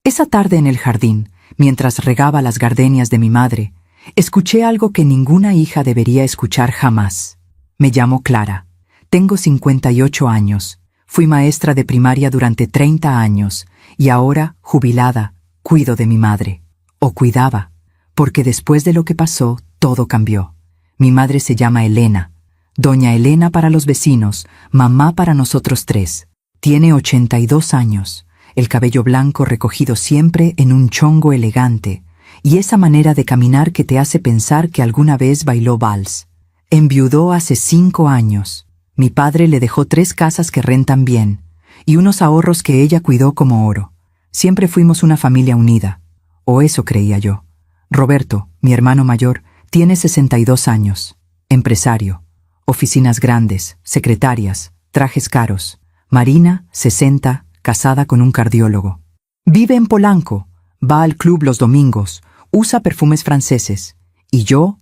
Esa tarde en el jardín, mientras regaba las gardenias de mi madre, escuché algo que ninguna hija debería escuchar jamás. Me llamo Clara. Tengo 58 años. Fui maestra de primaria durante 30 años y ahora, jubilada, cuido de mi madre. O cuidaba, porque después de lo que pasó, todo cambió. Mi madre se llama Elena. Doña Elena para los vecinos, mamá para nosotros tres. Tiene 82 años, el cabello blanco recogido siempre en un chongo elegante, y esa manera de caminar que te hace pensar que alguna vez bailó vals. Enviudó hace 5 años. Mi padre le dejó 3 casas que rentan bien, y unos ahorros que ella cuidó como oro. Siempre fuimos una familia unida, o eso creía yo. Roberto, mi hermano mayor, tiene 62 años, empresario, oficinas grandes, secretarias, trajes caros. Marina, 60, casada con un cardiólogo. Vive en Polanco, va al club los domingos, usa perfumes franceses. Y yo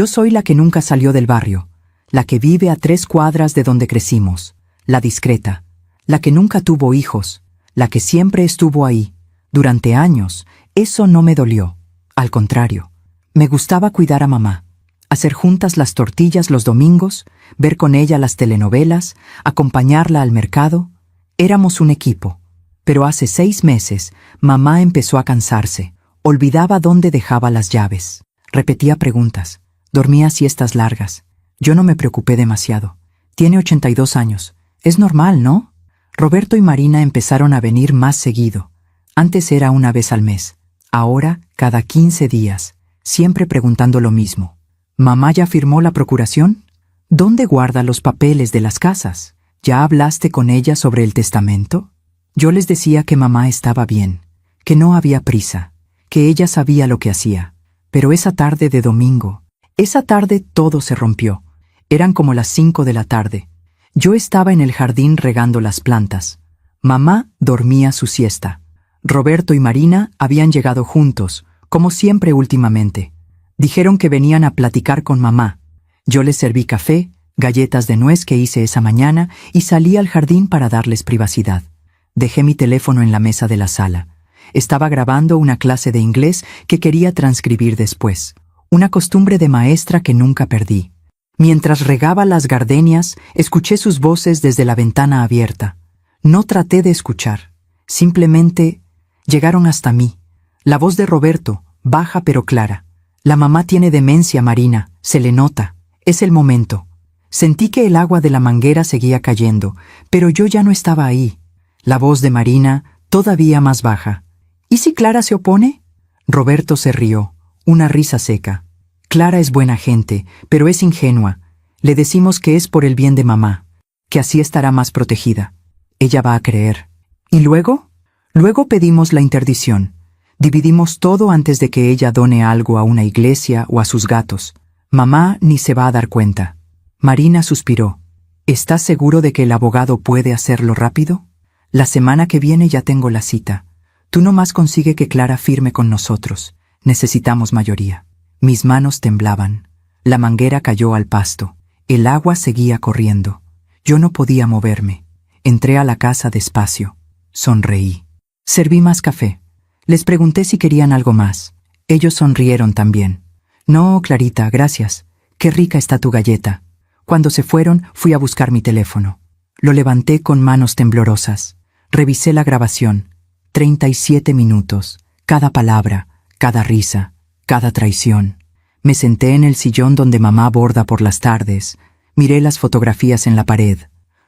soy la que nunca salió del barrio, la que vive a 3 cuadras de donde crecimos, la discreta, la que nunca tuvo hijos, la que siempre estuvo ahí. Durante años, eso no me dolió. Al contrario, me gustaba cuidar a mamá, hacer juntas las tortillas los domingos, ver con ella las telenovelas, acompañarla al mercado. Éramos un equipo. Pero hace 6 meses, mamá empezó a cansarse. Olvidaba dónde dejaba las llaves. Repetía preguntas. Dormía siestas largas. Yo no me preocupé demasiado. Tiene 82 años. Es normal, ¿no? Roberto y Marina empezaron a venir más seguido. Antes era una vez al mes. Ahora, cada 15 días. Siempre preguntando lo mismo. ¿Mamá ya firmó la procuración? ¿Dónde guarda los papeles de las casas? ¿Ya hablaste con ella sobre el testamento? Yo les decía que mamá estaba bien, que no había prisa, que ella sabía lo que hacía. Pero esa tarde de domingo, esa tarde todo se rompió. Eran como las 5 de la tarde. Yo estaba en el jardín regando las plantas. Mamá dormía su siesta. Roberto y Marina habían llegado juntos, como siempre últimamente. Dijeron que venían a platicar con mamá. Yo les serví café, galletas de nuez que hice esa mañana y salí al jardín para darles privacidad. Dejé mi teléfono en la mesa de la sala. Estaba grabando una clase de inglés que quería transcribir después. Una costumbre de maestra que nunca perdí. Mientras regaba las gardenias, escuché sus voces desde la ventana abierta. No traté de escuchar. Simplemente llegaron hasta mí. La voz de Roberto, baja pero clara. La mamá tiene demencia, Marina, se le nota. Es el momento. Sentí que el agua de la manguera seguía cayendo, pero yo ya no estaba ahí. La voz de Marina, todavía más baja. ¿Y si Clara se opone? Roberto se rió, una risa seca. Clara es buena gente, pero es ingenua. Le decimos que es por el bien de mamá, que así estará más protegida. Ella va a creer. ¿Y luego? Luego pedimos la interdición. Dividimos todo antes de que ella done algo a una iglesia o a sus gatos. Mamá ni se va a dar cuenta. Marina suspiró. ¿Estás seguro de que el abogado puede hacerlo rápido? La semana que viene ya tengo la cita. Tú nomás consigue que Clara firme con nosotros. Necesitamos mayoría. Mis manos temblaban. La manguera cayó al pasto. El agua seguía corriendo. Yo no podía moverme. Entré a la casa despacio. Sonreí. Serví más café. Les pregunté si querían algo más. Ellos sonrieron también. No, Clarita, gracias. Qué rica está tu galleta. Cuando se fueron, fui a buscar mi teléfono. Lo levanté con manos temblorosas. Revisé la grabación. 37 minutos. Cada palabra, cada risa, cada traición. Me senté en el sillón donde mamá borda por las tardes. Miré las fotografías en la pared.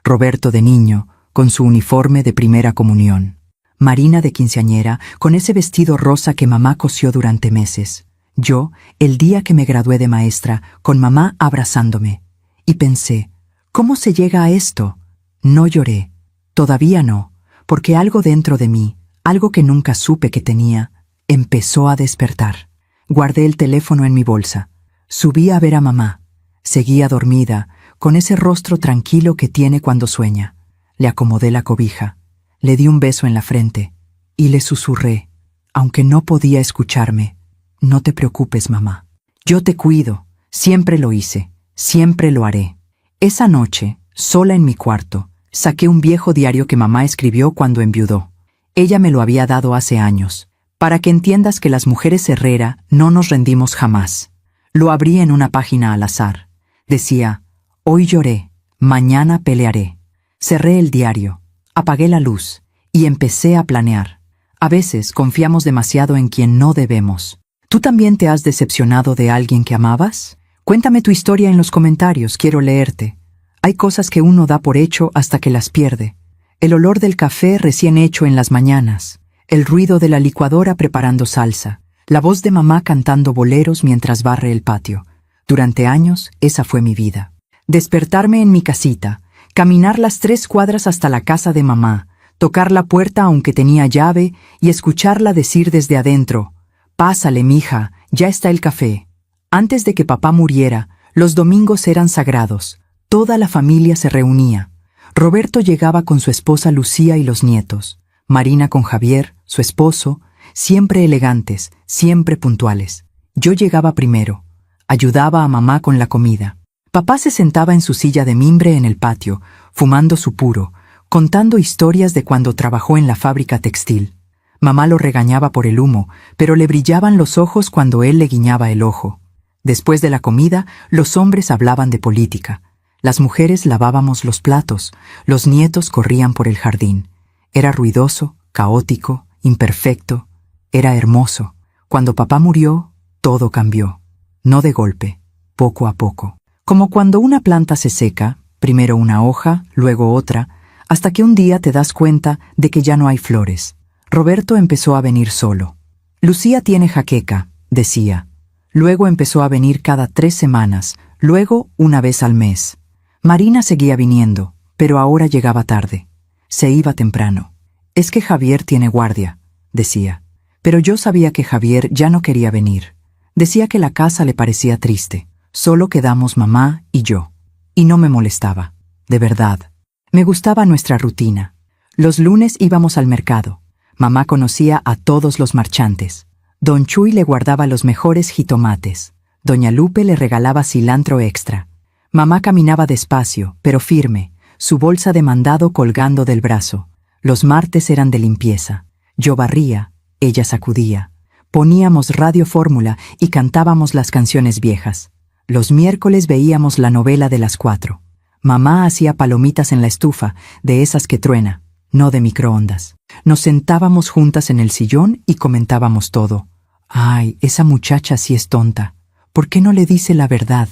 Roberto de niño, con su uniforme de primera comunión. Marina de quinceañera, con ese vestido rosa que mamá cosió durante meses. Yo, el día que me gradué de maestra, con mamá abrazándome. Y pensé, ¿cómo se llega a esto? No lloré. Todavía no, porque algo dentro de mí, algo que nunca supe que tenía, empezó a despertar. Guardé el teléfono en mi bolsa. Subí a ver a mamá. Seguía dormida, con ese rostro tranquilo que tiene cuando sueña. Le acomodé la cobija. Le di un beso en la frente y le susurré, aunque no podía escucharme, no te preocupes, mamá. Yo te cuido, siempre lo hice, siempre lo haré. Esa noche, sola en mi cuarto, saqué un viejo diario que mamá escribió cuando enviudó. Ella me lo había dado hace años, para que entiendas que las mujeres Herrera no nos rendimos jamás. Lo abrí en una página al azar. Decía, hoy lloré, mañana pelearé. Cerré el diario, apagué la luz y empecé a planear. A veces confiamos demasiado en quien no debemos. ¿Tú también te has decepcionado de alguien que amabas? Cuéntame tu historia en los comentarios, quiero leerte. Hay cosas que uno da por hecho hasta que las pierde. El olor del café recién hecho en las mañanas, el ruido de la licuadora preparando salsa, la voz de mamá cantando boleros mientras barre el patio. Durante años, esa fue mi vida. Despertarme en mi casita, caminar las 3 cuadras hasta la casa de mamá, tocar la puerta aunque tenía llave y escucharla decir desde adentro, «Pásale, mija, ya está el café». Antes de que papá muriera, los domingos eran sagrados. Toda la familia se reunía. Roberto llegaba con su esposa Lucía y los nietos. Marina con Javier, su esposo, siempre elegantes, siempre puntuales. Yo llegaba primero. Ayudaba a mamá con la comida. Papá se sentaba en su silla de mimbre en el patio, fumando su puro, contando historias de cuando trabajó en la fábrica textil. Mamá lo regañaba por el humo, pero le brillaban los ojos cuando él le guiñaba el ojo. Después de la comida, los hombres hablaban de política. Las mujeres lavábamos los platos, los nietos corrían por el jardín. Era ruidoso, caótico, imperfecto. Era hermoso. Cuando papá murió, todo cambió. No de golpe, poco a poco. Como cuando una planta se seca, primero una hoja, luego otra, hasta que un día te das cuenta de que ya no hay flores. Roberto empezó a venir solo. Lucía tiene jaqueca, decía. Luego empezó a venir cada 3 semanas, luego una vez al mes. Marina seguía viniendo, pero ahora llegaba tarde. Se iba temprano. Es que Javier tiene guardia, decía. Pero yo sabía que Javier ya no quería venir. Decía que la casa le parecía triste. Solo quedamos mamá y yo. Y no me molestaba. De verdad. Me gustaba nuestra rutina. Los lunes íbamos al mercado. Mamá conocía a todos los marchantes. Don Chuy le guardaba los mejores jitomates. Doña Lupe le regalaba cilantro extra. Mamá caminaba despacio, pero firme, su bolsa de mandado colgando del brazo. Los martes eran de limpieza. Yo barría, ella sacudía. Poníamos Radio Fórmula y cantábamos las canciones viejas. Los miércoles veíamos la novela de las 4. Mamá hacía palomitas en la estufa, de esas que truena, no de microondas. Nos sentábamos juntas en el sillón y comentábamos todo. Ay, esa muchacha sí es tonta. ¿Por qué no le dice la verdad?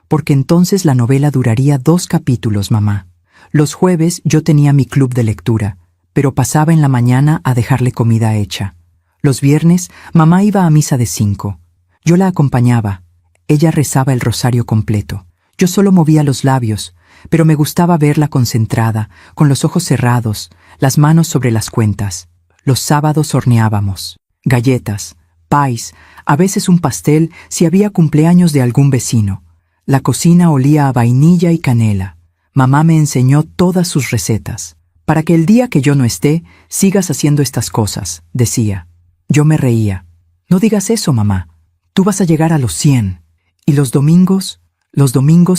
Porque entonces la novela duraría 2 capítulos, mamá. Los jueves yo tenía mi club de lectura, pero pasaba en la mañana a dejarle comida hecha. Los viernes, mamá iba a misa de 5. Yo la acompañaba. Ella rezaba el rosario completo. Yo solo movía los labios, pero me gustaba verla concentrada, con los ojos cerrados, las manos sobre las cuentas. Los sábados horneábamos. Galletas, pies, a veces un pastel si había cumpleaños de algún vecino. La cocina olía a vainilla y canela. Mamá me enseñó todas sus recetas. Para que el día que yo no esté, sigas haciendo estas cosas, decía. Yo me reía. No digas eso, mamá. Tú vas a llegar a los 100. Y los domingos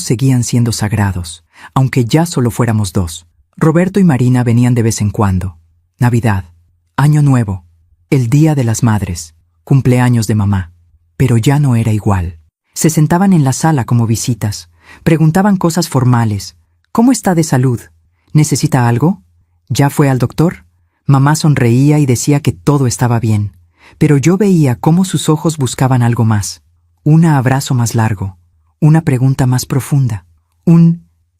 seguían siendo sagrados, aunque ya solo fuéramos 2. Roberto y Marina venían de vez en cuando. Navidad, Año Nuevo, el Día de las Madres, cumpleaños de mamá. Pero ya no era igual. Se sentaban en la sala como visitas. Preguntaban cosas formales. ¿Cómo está de salud? ¿Necesita algo? ¿Ya fue al doctor? Mamá sonreía y decía que todo estaba bien. Pero yo veía cómo sus ojos buscaban algo más. Un abrazo más largo. Una pregunta más profunda.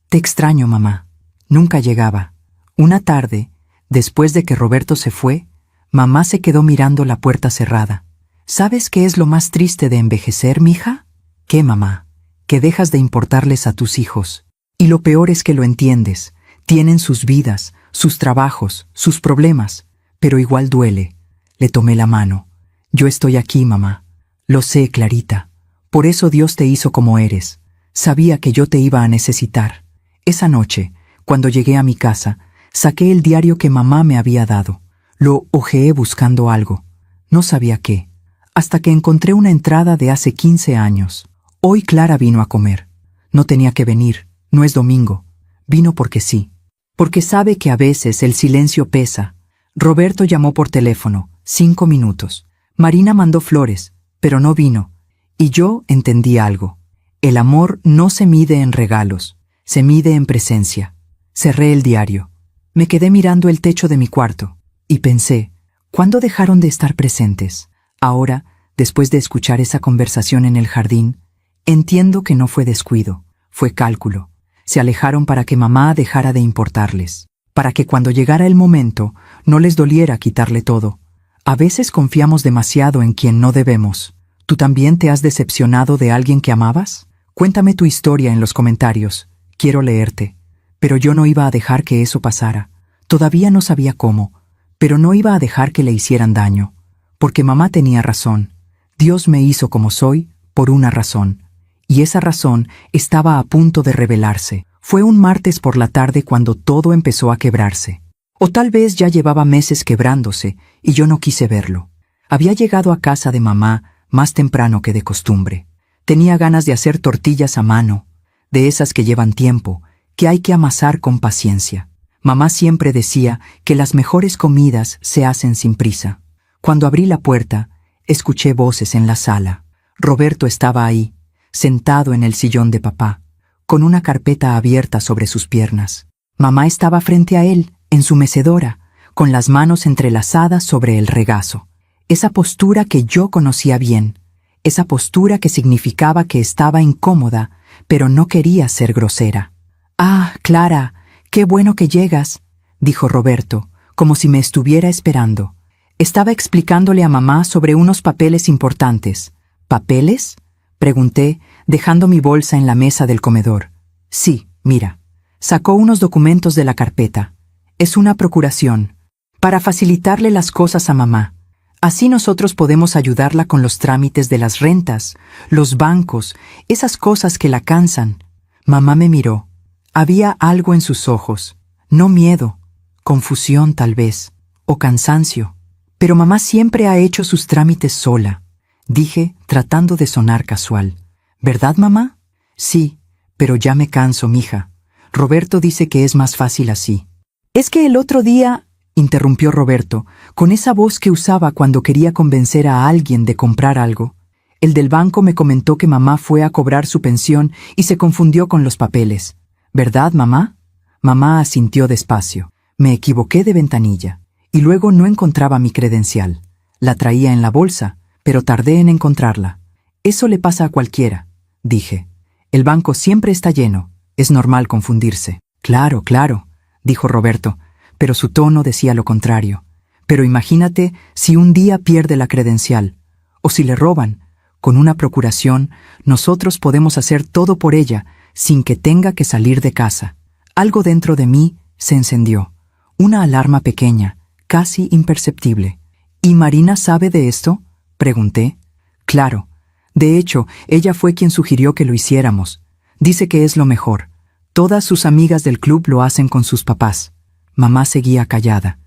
«Te extraño, mamá». Nunca llegaba. Una tarde, después de que Roberto se fue, mamá se quedó mirando la puerta cerrada. ¿Sabes qué es lo más triste de envejecer, mija? ¿Qué, mamá? Que dejas de importarles a tus hijos. Y lo peor es que lo entiendes. Tienen sus vidas, sus trabajos, sus problemas. Pero igual duele. Le tomé la mano. Yo estoy aquí, mamá. Lo sé, Clarita. Por eso Dios te hizo como eres. Sabía que yo te iba a necesitar. Esa noche, cuando llegué a mi casa, saqué el diario que mamá me había dado. Lo hojeé buscando algo. No sabía qué. Hasta que encontré una entrada de hace 15 años. Hoy Clara vino a comer. No tenía que venir. No es domingo. Vino porque sí. Porque sabe que a veces el silencio pesa. Roberto llamó por teléfono, 5 minutos. Marina mandó flores, pero no vino. Y yo entendí algo. El amor no se mide en regalos, se mide en presencia. Cerré el diario. Me quedé mirando el techo de mi cuarto y pensé, ¿cuándo dejaron de estar presentes? Ahora, después de escuchar esa conversación en el jardín, entiendo que no fue descuido, fue cálculo. Se alejaron para que mamá dejara de importarles, para que cuando llegara el momento no les doliera quitarle todo. A veces confiamos demasiado en quien no debemos. ¿Tú también te has decepcionado de alguien que amabas? Cuéntame tu historia en los comentarios. Quiero leerte. Pero yo no iba a dejar que eso pasara. Todavía no sabía cómo, pero no iba a dejar que le hicieran daño. Porque mamá tenía razón. Dios me hizo como soy por una razón. Y esa razón estaba a punto de revelarse. Fue un martes por la tarde cuando todo empezó a quebrarse. O tal vez ya llevaba meses quebrándose y yo no quise verlo. Había llegado a casa de mamá más temprano que de costumbre. Tenía ganas de hacer tortillas a mano, de esas que llevan tiempo, que hay que amasar con paciencia. Mamá siempre decía que las mejores comidas se hacen sin prisa. Cuando abrí la puerta, escuché voces en la sala. Roberto estaba ahí, sentado en el sillón de papá, con una carpeta abierta sobre sus piernas. Mamá estaba frente a él, en su mecedora, con las manos entrelazadas sobre el regazo. Esa postura que yo conocía bien, esa postura que significaba que estaba incómoda, pero no quería ser grosera. «Ah, Clara, qué bueno que llegas», dijo Roberto, como si me estuviera esperando. Estaba explicándole a mamá sobre unos papeles importantes. «¿Papeles?», pregunté, dejando mi bolsa en la mesa del comedor. «Sí, mira». Sacó unos documentos de la carpeta. «Es una procuración, para facilitarle las cosas a mamá. Así nosotros podemos ayudarla con los trámites de las rentas, los bancos, esas cosas que la cansan». Mamá me miró. Había algo en sus ojos, no miedo, confusión tal vez, o cansancio. «Pero mamá siempre ha hecho sus trámites sola», dije, tratando de sonar casual. «¿Verdad, mamá?» «Sí, pero ya me canso, mija. Roberto dice que es más fácil así». «Es que el otro día», interrumpió Roberto, con esa voz que usaba cuando quería convencer a alguien de comprar algo. «El del banco me comentó que mamá fue a cobrar su pensión y se confundió con los papeles. ¿Verdad, mamá?» Mamá asintió despacio. Me equivoqué de ventanilla. Y luego no encontraba mi credencial. La traía en la bolsa, pero tardé en encontrarla. «Eso le pasa a cualquiera», dije. «El banco siempre está lleno. Es normal confundirse». «Claro, claro», dijo Roberto, pero su tono decía lo contrario. «Pero imagínate si un día pierde la credencial, o si le roban. Con una procuración, nosotros podemos hacer todo por ella, sin que tenga que salir de casa». Algo dentro de mí se encendió. Una alarma pequeña, casi imperceptible. «¿Y Marina sabe de esto?», pregunté. «Claro. De hecho, ella fue quien sugirió que lo hiciéramos. Dice que es lo mejor. Todas sus amigas del club lo hacen con sus papás». Mamá seguía callada.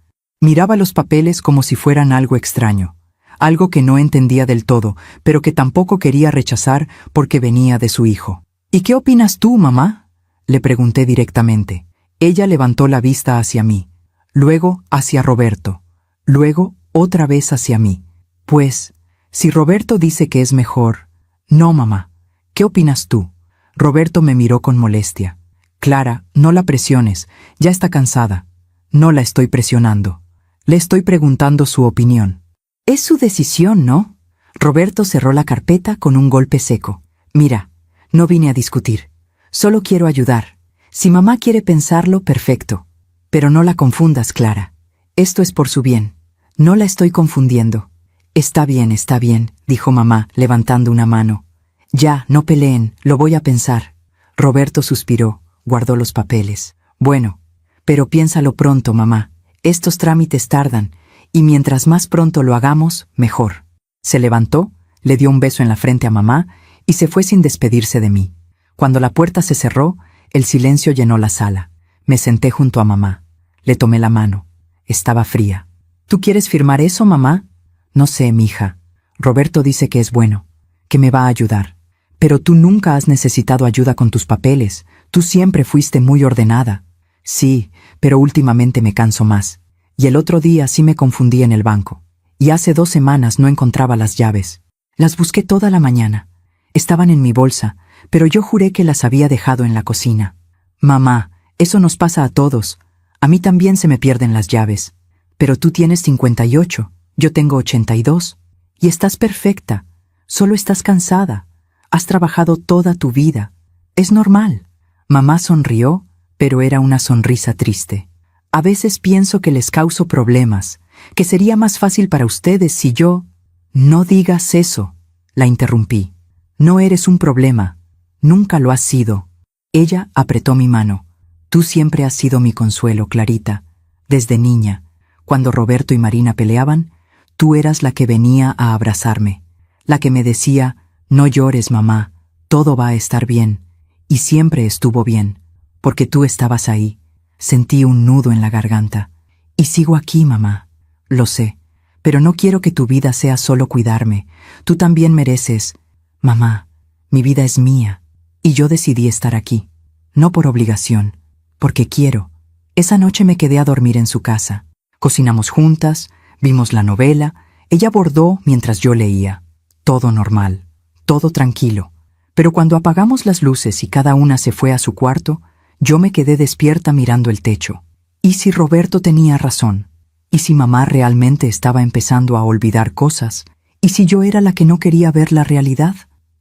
Miraba los papeles como si fueran algo extraño, algo que no entendía del todo, pero que tampoco quería rechazar porque venía de su hijo. «¿Y qué opinas tú, mamá?», le pregunté directamente. Ella levantó la vista hacia mí, luego hacia Roberto, luego otra vez hacia mí. «Pues, si Roberto dice que es mejor...». «No, mamá. ¿Qué opinas tú?». Roberto me miró con molestia. «Clara, no la presiones, ya está cansada». «No la estoy presionando. Le estoy preguntando su opinión». «Es su decisión, ¿no?». Roberto cerró la carpeta con un golpe seco. «Mira, no vine a discutir. Solo quiero ayudar. Si mamá quiere pensarlo, perfecto. Pero no la confundas, Clara. Esto es por su bien. No la estoy confundiendo». Está bien», dijo mamá, levantando una mano. «Ya, no peleen, lo voy a pensar». Roberto suspiró, guardó los papeles. «Bueno, pero piénsalo pronto, mamá. Estos trámites tardan, y mientras más pronto lo hagamos, mejor». Se levantó, le dio un beso en la frente a mamá y se fue sin despedirse de mí. Cuando la puerta se cerró, el silencio llenó la sala. Me senté junto a mamá. Le tomé la mano. Estaba fría. «¿Tú quieres firmar eso, mamá?» «No sé, mija. Roberto dice que es bueno, que me va a ayudar. Pero tú nunca has necesitado ayuda con tus papeles. Tú siempre fuiste muy ordenada». «Sí, pero últimamente me canso más. Y el otro día sí me confundí en el banco. Y hace 2 semanas no encontraba las llaves. Las busqué toda la mañana. Estaban en mi bolsa, pero yo juré que las había dejado en la cocina. Mamá, eso nos pasa a todos. A mí también se me pierden las llaves. Pero tú tienes 58, yo tengo 82. Y estás perfecta. Solo estás cansada. Has trabajado toda tu vida. Es normal. Mamá sonrió, pero era una sonrisa triste. A veces pienso que les causo problemas, que sería más fácil para ustedes si yo... No digas eso, la interrumpí. No eres un problema. Nunca lo has sido. Ella apretó mi mano. Tú siempre has sido mi consuelo, Clarita. Desde niña, cuando Roberto y Marina peleaban, tú eras la que venía a abrazarme, la que me decía, no llores, mamá, todo va a estar bien. Y siempre estuvo bien, porque tú estabas ahí. Sentí un nudo en la garganta. Y sigo aquí, mamá. Lo sé, pero no quiero que tu vida sea solo cuidarme. Tú también mereces... Mamá, mi vida es mía, y yo decidí estar aquí. No por obligación, porque quiero. Esa noche me quedé a dormir en su casa. Cocinamos juntas, vimos la novela, ella bordó mientras yo leía. Todo normal, todo tranquilo. Pero cuando apagamos las luces y cada una se fue a su cuarto, yo me quedé despierta mirando el techo. ¿Y si Roberto tenía razón? ¿Y si mamá realmente estaba empezando a olvidar cosas? ¿Y si yo era la que no quería ver la realidad?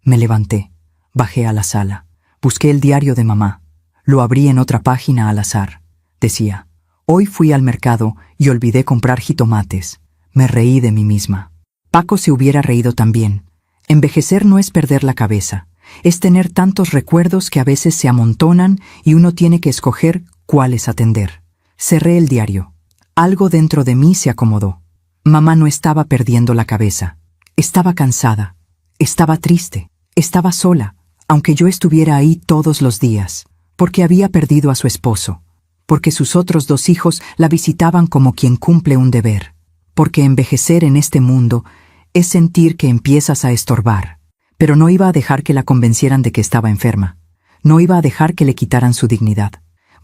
Me levanté, bajé a la sala, busqué el diario de mamá. Lo abrí en otra página al azar. Decía, hoy fui al mercado y olvidé comprar jitomates. Me reí de mí misma. Paco se hubiera reído también. Envejecer no es perder la cabeza. Es tener tantos recuerdos que a veces se amontonan y uno tiene que escoger cuáles atender. Cerré el diario. Algo dentro de mí se acomodó. Mamá no estaba perdiendo la cabeza. Estaba cansada. Estaba triste. Estaba sola, aunque yo estuviera ahí todos los días, porque había perdido a su esposo, porque sus otros 2 hijos la visitaban como quien cumple un deber, porque envejecer en este mundo es sentir que empiezas a estorbar. Pero no iba a dejar que la convencieran de que estaba enferma. No iba a dejar que le quitaran su dignidad.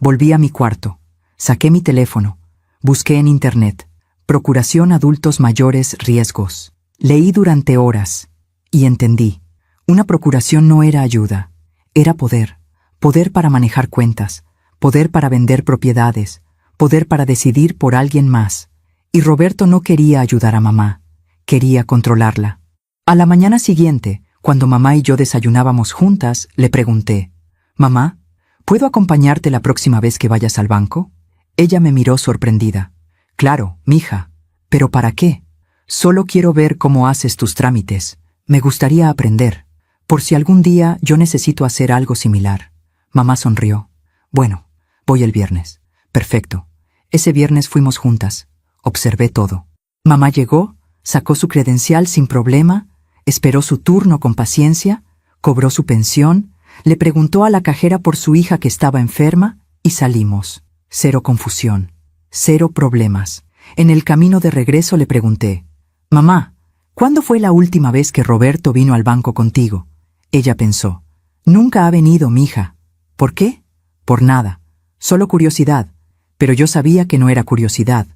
Volví a mi cuarto. Saqué mi teléfono. Busqué en internet. Procuración adultos mayores riesgos. Leí durante horas. Y entendí. Una procuración no era ayuda. Era poder. Poder para manejar cuentas. Poder para vender propiedades. Poder para decidir por alguien más. Y Roberto no quería ayudar a mamá. Quería controlarla. A la mañana siguiente, cuando mamá y yo desayunábamos juntas, le pregunté, «Mamá, ¿puedo acompañarte la próxima vez que vayas al banco?» Ella me miró sorprendida. «Claro, mija. ¿Pero para qué?» «Solo quiero ver cómo haces tus trámites. Me gustaría aprender. Por si algún día yo necesito hacer algo similar». Mamá sonrió. «Bueno, voy el viernes». «Perfecto». Ese viernes fuimos juntas. Observé todo. Mamá llegó, sacó su credencial sin problema, esperó su turno con paciencia, cobró su pensión, le preguntó a la cajera por su hija que estaba enferma y salimos. Cero confusión, cero problemas. En el camino de regreso le pregunté, «Mamá, ¿cuándo fue la última vez que Roberto vino al banco contigo?» Ella pensó, «Nunca ha venido, mija». «¿Por qué?» «Por nada, solo curiosidad». Pero yo sabía que no era curiosidad,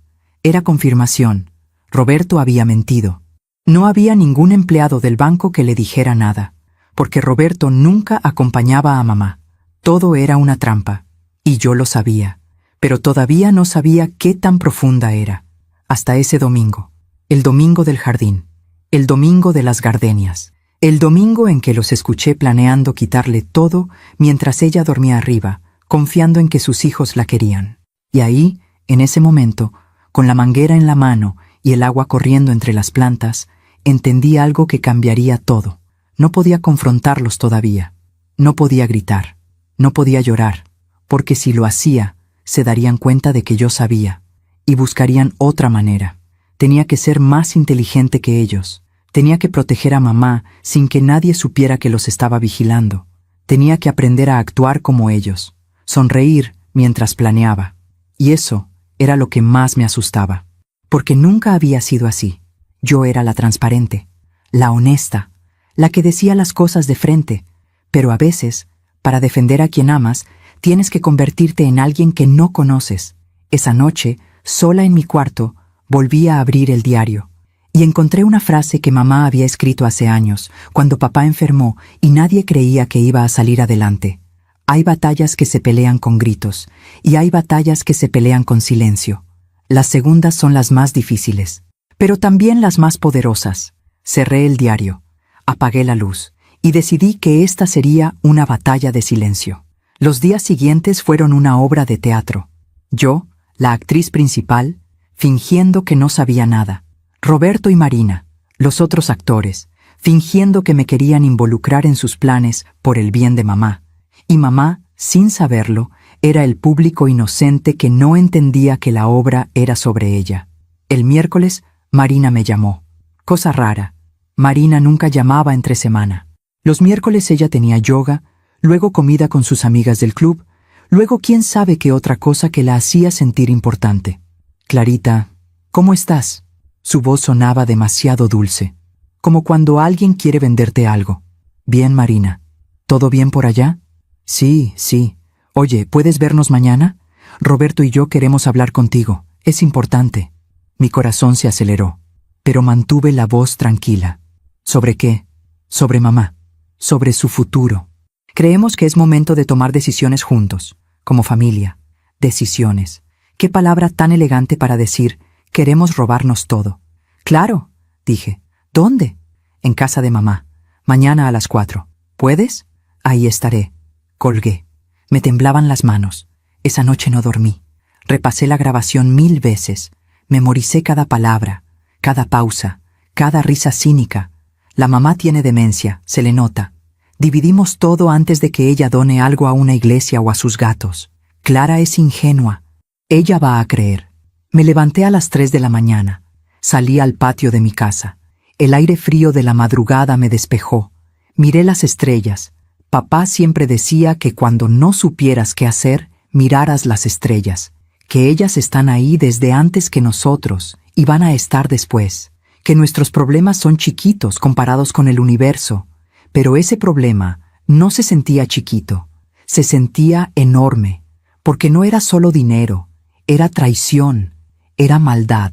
era confirmación. Roberto había mentido. No había ningún empleado del banco que le dijera nada, porque Roberto nunca acompañaba a mamá. Todo era una trampa, y yo lo sabía, pero todavía no sabía qué tan profunda era. Hasta ese domingo, el domingo del jardín, el domingo de las gardenias, el domingo en que los escuché planeando quitarle todo mientras ella dormía arriba, confiando en que sus hijos la querían. Y ahí, en ese momento, con la manguera en la mano y el agua corriendo entre las plantas, entendí algo que cambiaría todo. No podía confrontarlos todavía. No podía gritar. No podía llorar. Porque si lo hacía, se darían cuenta de que yo sabía. Y buscarían otra manera. Tenía que ser más inteligente que ellos. Tenía que proteger a mamá sin que nadie supiera que los estaba vigilando. Tenía que aprender a actuar como ellos. Sonreír mientras planeaba. Y eso era lo que más me asustaba. Porque nunca había sido así. Yo era la transparente, la honesta, la que decía las cosas de frente, pero a veces, para defender a quien amas, tienes que convertirte en alguien que no conoces. Esa noche, sola en mi cuarto, volví a abrir el diario y encontré una frase que mamá había escrito hace años, cuando papá enfermó y nadie creía que iba a salir adelante. Hay batallas que se pelean con gritos y hay batallas que se pelean con silencio. Las segundas son las más difíciles, pero también las más poderosas. Cerré el diario, apagué la luz y decidí que esta sería una batalla de silencio. Los días siguientes fueron una obra de teatro. Yo, la actriz principal, fingiendo que no sabía nada. Roberto y Marina, los otros actores, fingiendo que me querían involucrar en sus planes por el bien de mamá. Y mamá, sin saberlo, era el público inocente que no entendía que la obra era sobre ella. El miércoles, Marina me llamó. Cosa rara. Marina nunca llamaba entre semana. Los miércoles ella tenía yoga, luego comida con sus amigas del club, luego quién sabe qué otra cosa que la hacía sentir importante. Clarita, ¿cómo estás? Su voz sonaba demasiado dulce, como cuando alguien quiere venderte algo. Bien, Marina. ¿Todo bien por allá? Sí, sí. Oye, ¿puedes vernos mañana? Roberto y yo queremos hablar contigo. Es importante. Mi corazón se aceleró, pero mantuve la voz tranquila. ¿Sobre qué? Sobre mamá. Sobre su futuro. Creemos que es momento de tomar decisiones juntos, como familia. Decisiones. Qué palabra tan elegante para decir, queremos robarnos todo. Claro, dije. ¿Dónde? En casa de mamá. Mañana a las 4. ¿Puedes? Ahí estaré. Colgué. Me temblaban las manos. Esa noche no dormí. Repasé la grabación 1000 veces. Memoricé cada palabra, cada pausa, cada risa cínica. La mamá tiene demencia, se le nota. Dividimos todo antes de que ella done algo a una iglesia o a sus gatos. Clara es ingenua. Ella va a creer. Me levanté a las 3 de la mañana. Salí al patio de mi casa. El aire frío de la madrugada me despejó. Miré las estrellas. Papá siempre decía que cuando no supieras qué hacer, miraras las estrellas, que ellas están ahí desde antes que nosotros y van a estar después, que nuestros problemas son chiquitos comparados con el universo, pero ese problema no se sentía chiquito, se sentía enorme, porque no era solo dinero, era traición, era maldad.